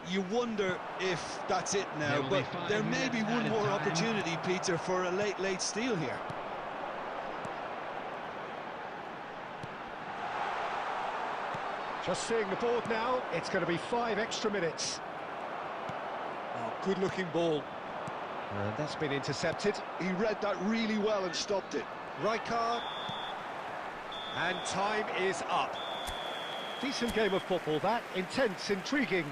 You wonder if that's it now, but there may be one more opportunity, Peter, for a late steal here. Just seeing the board now, it's going to be 5 extra minutes. Oh, good-looking ball. And that's been intercepted. He read that really well and stopped it. Rijkaard. And time is up. Decent game of football, that. Intense, intriguing.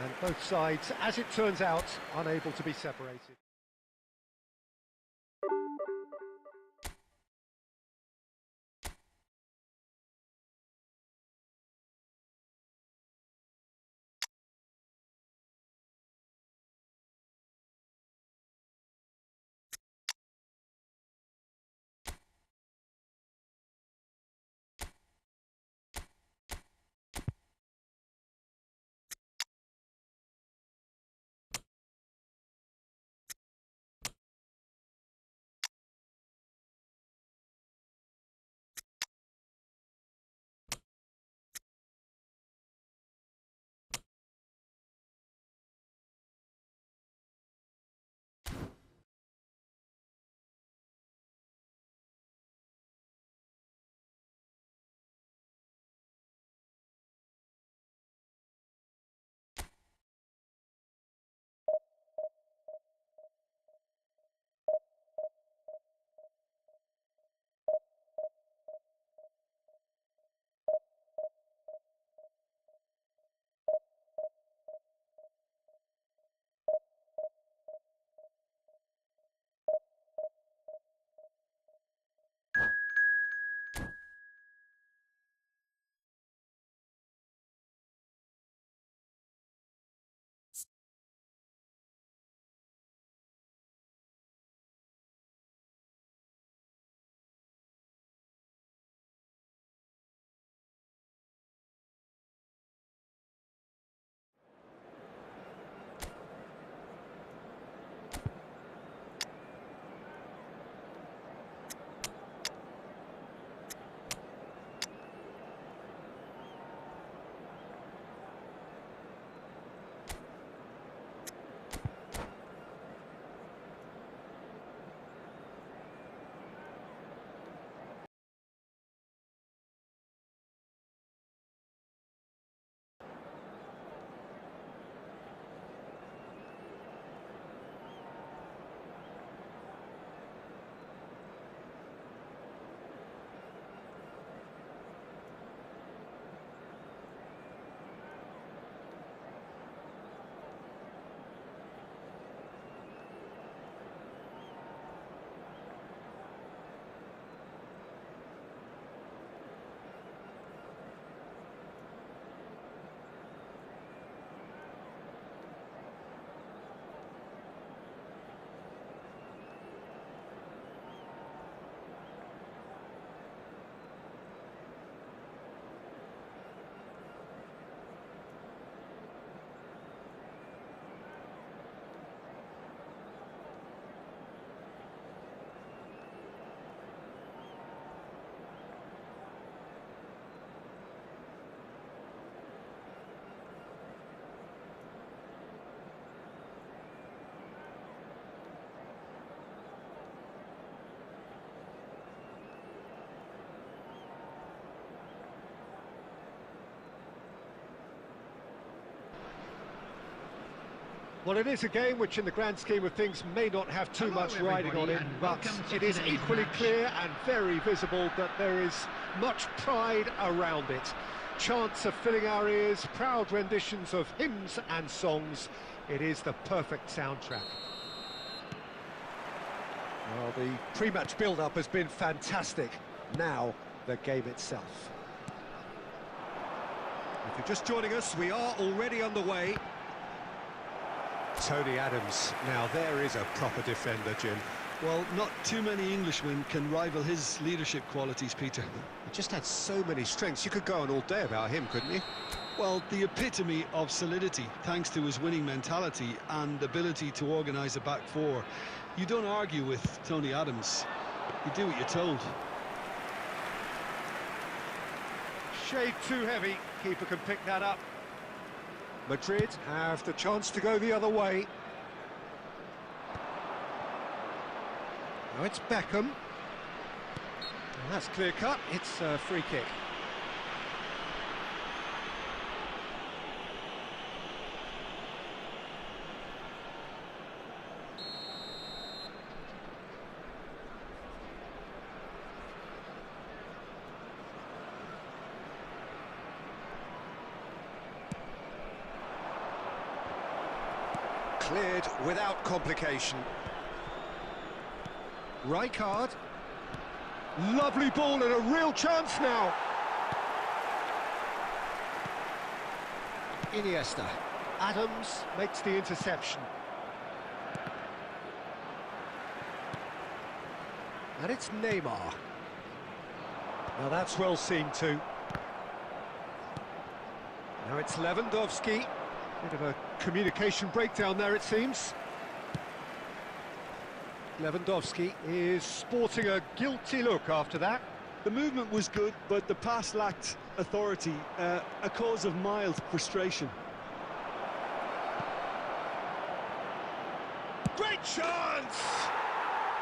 And both sides, as it turns out, unable to be separated. Well, it is a game which in the grand scheme of things may not have too much riding on it, but it is equally clear and very visible that there is much pride around it. Chants are filling our ears, proud renditions of hymns and songs. It is the perfect soundtrack. Well, the pre-match build-up has been fantastic. Now, the game itself. If you're just joining us, we are already underway. Tony Adams, now there is a proper defender, Jim. Well, not too many Englishmen can rival his leadership qualities, Peter. He just had so many strengths. You could go on all day about him, couldn't you? Well, the epitome of solidity, thanks to his winning mentality and ability to organise a back four. You don't argue with Tony Adams. You do what you're told. Shade too heavy. Keeper can pick that up. Madrid have the chance to go the other way. Now it's Beckham. Well, that's clear cut. It's a free kick. Cleared without complication. Rijkaard. Lovely ball and a real chance now. Iniesta. Adams makes the interception. And it's Neymar. Now that's well seen too. Now it's Lewandowski. Bit of a communication breakdown there, it seems. Lewandowski is sporting a guilty look after that. The movement was good, but the pass lacked authority, a cause of mild frustration. Great chance!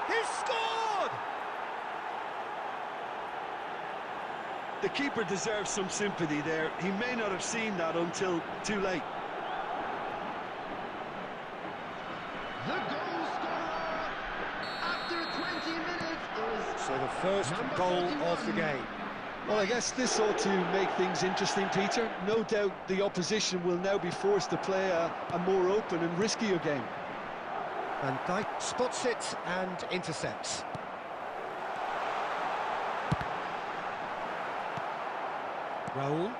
He's scored! The keeper deserves some sympathy there. He may not have seen that until too late. The goal scorer after 20 minutes is... So the first goal of the game. Well, I guess this ought to make things interesting, Peter. No doubt the opposition will now be forced to play a more open and riskier game. Van Dijk spots it and intercepts. Raul.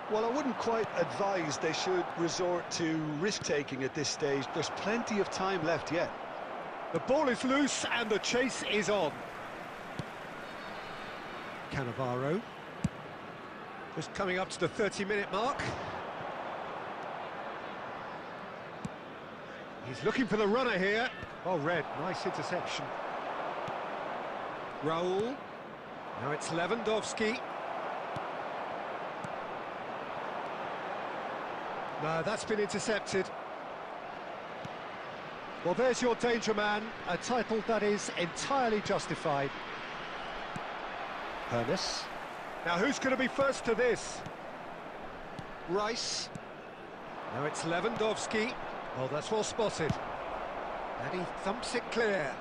Well, I wouldn't quite advise they should resort to risk-taking at this stage. There's plenty of time left yet. The ball is loose and the chase is on. Cannavaro. Just coming up to the 30-minute mark. He's looking for the runner here. Oh, red, nice interception. Raul. Now it's Lewandowski. No, that's been intercepted. Well, there's your danger man, a title that is entirely justified. Hermes. Now, who's going to be first to this? Rice. Now it's Lewandowski. Oh, that's well spotted. And he thumps it clear.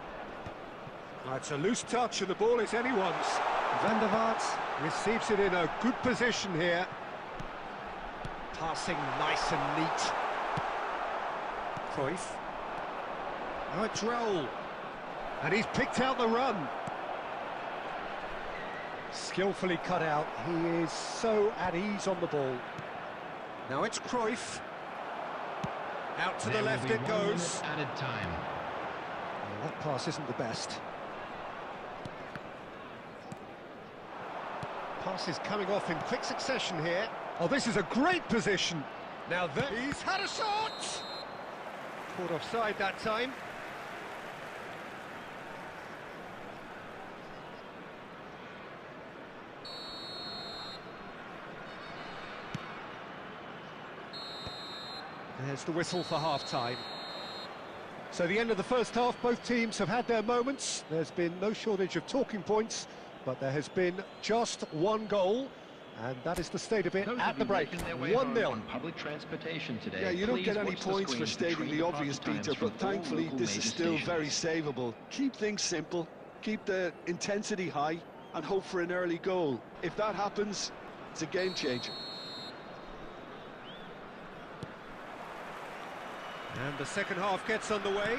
Oh, it's a loose touch and the ball is anyone's. Van der Vaart receives it in a good position here. Passing nice and neat. Cruyff. Now it's Raul. And he's picked out the run. Skillfully cut out. He is so at ease on the ball. Now it's Cruyff. Out to the left it goes. Added time. Well, that pass isn't the best. Pass is coming off in quick succession here. Oh, this is a great position. Now he's had a shot! Caught offside that time. There's the whistle for half-time. So the end of the first half, both teams have had their moments. There's been no shortage of talking points, but there has been just one goal. And that is the state of it Those at of the you break. making their way home 1-0. on public transportation today, Yeah, you don't please get any watch the points for screens stating between the obvious, departure times Peter, from but all thankfully local this is major still very stations. savable. Keep things simple, keep the intensity high, and hope for an early goal. If that happens, it's a game changer. And the second half gets underway.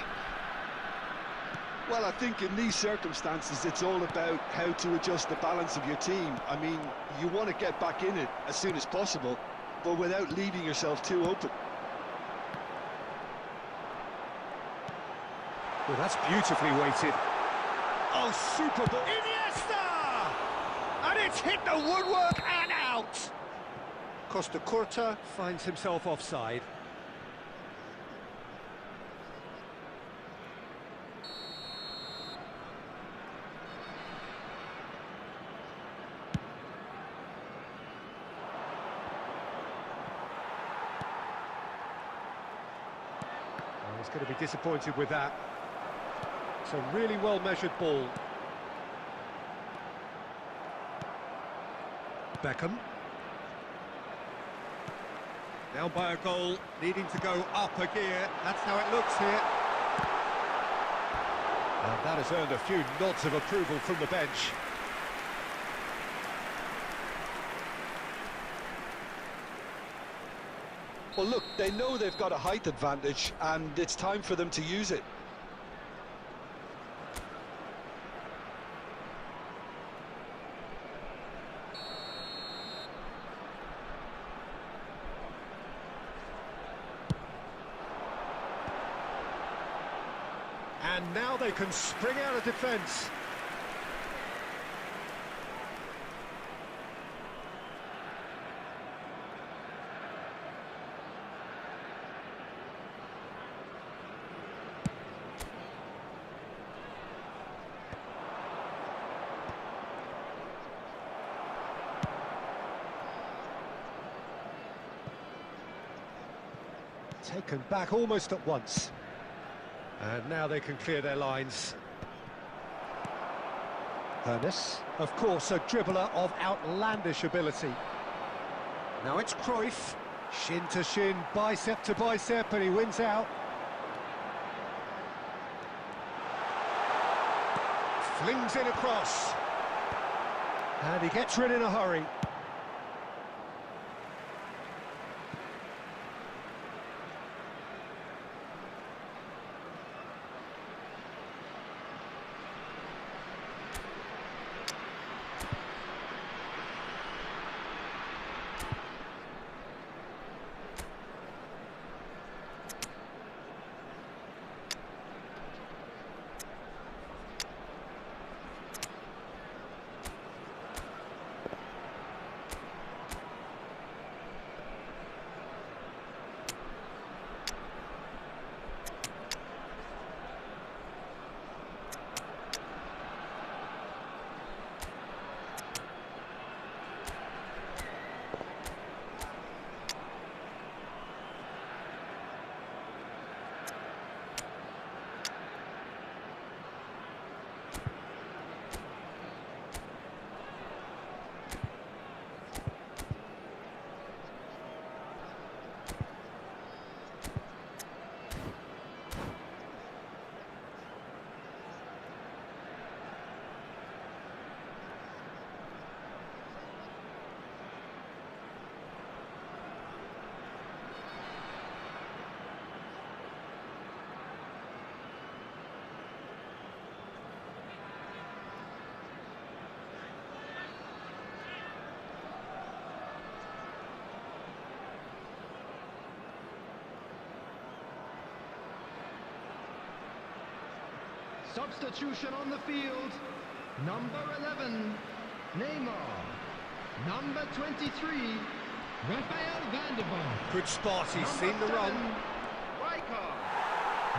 Well, I think in these circumstances, it's all about how to adjust the balance of your team. I mean, you want to get back in it as soon as possible, but without leaving yourself too open. Well, that's beautifully weighted. Oh, super ball. Iniesta! And it's hit the woodwork and out! Costa Curta finds himself offside. Oh, he's going to be disappointed with that. It's a really well-measured ball. Beckham. Down by a goal, needing to go up a gear. That's how it looks here. And that has earned a few nods of approval from the bench. Well, look, they know they've got a height advantage, and it's time for them to use it. And now they can spring out of defence. Taken back almost at once. And now they can clear their lines. Hernes, of course, a dribbler of outlandish ability. Now it's Cruyff, shin to shin, bicep to bicep, and he wins out. Flings in across. And he gets rid in a hurry. Substitution on the field. Number 11, Neymar. Number 23, Rafael van der Vaart. Good spot, he's seen the run. Rijkaard.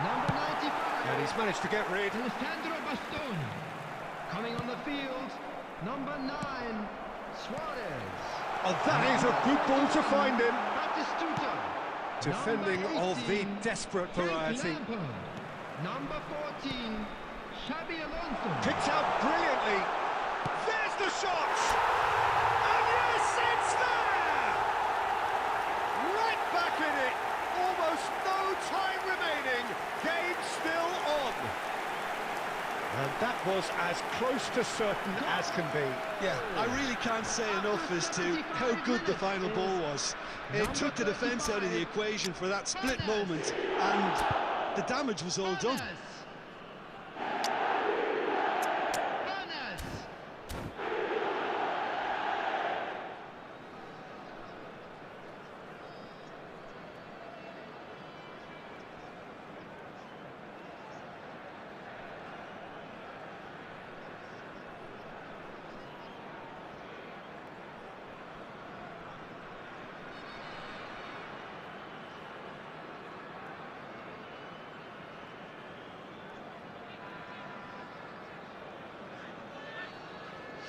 Number 95. And he's managed to get rid. Alessandro Bastoni. Coming on the field, number 9, Suarez. Oh, that is a good ball to find him. Batistuta. Defending Number of the 18, desperate Frank variety. Lampard. Number 14, Xabi Alonso. Picked out brilliantly. There's the shot! And yes, it time remaining, game still on. And that was as close to certain as can be. Yeah, I really can't say enough as to how good the final ball was. It took the defence out of the equation for that split moment, and the damage was all done.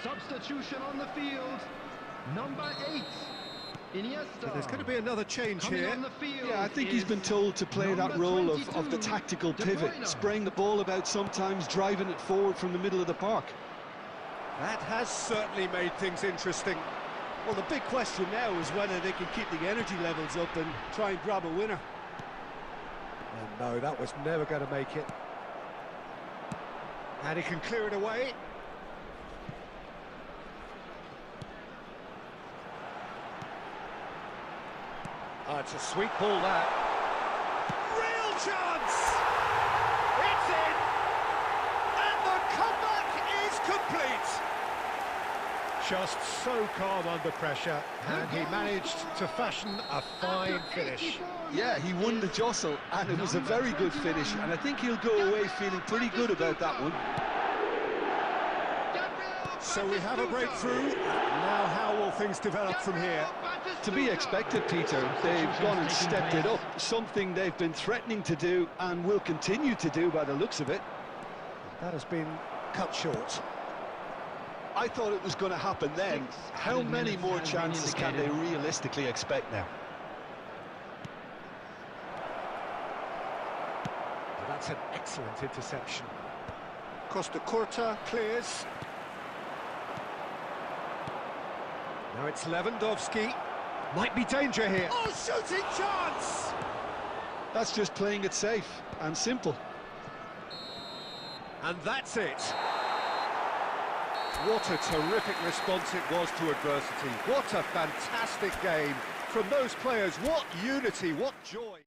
Substitution on the field, number 8, Iniesta. So there's going to be another change Coming here. on the field. Yeah, I think he's been told to play that role of the tactical pivot, spraying the ball about sometimes, driving it forward from the middle of the park. That has certainly made things interesting. Well, the big question now is whether they can keep the energy levels up and try and grab a winner. And no, that was never going to make it. And he can clear it away. Oh, it's a sweet ball, that. Real chance! It's in! And the comeback is complete! Just so calm under pressure, and he managed to fashion a fine finish. Yeah, he won the jostle, and it was a very good finish, and I think he'll go away feeling pretty good about that one. So we have a breakthrough. Now how will things develop from here? To be expected, Peter. They've gone and stepped it up, something they've been threatening to do and will continue to do by the looks of it. That has been cut short. I thought it was going to happen then. How many more chances can they realistically expect now? Well, that's an excellent interception. Costa Curta clears. Now it's Lewandowski. Might be danger here. Oh, shooting chance! That's just playing it safe and simple. And that's it. What a terrific response it was to adversity. What a fantastic game from those players. What unity, what joy.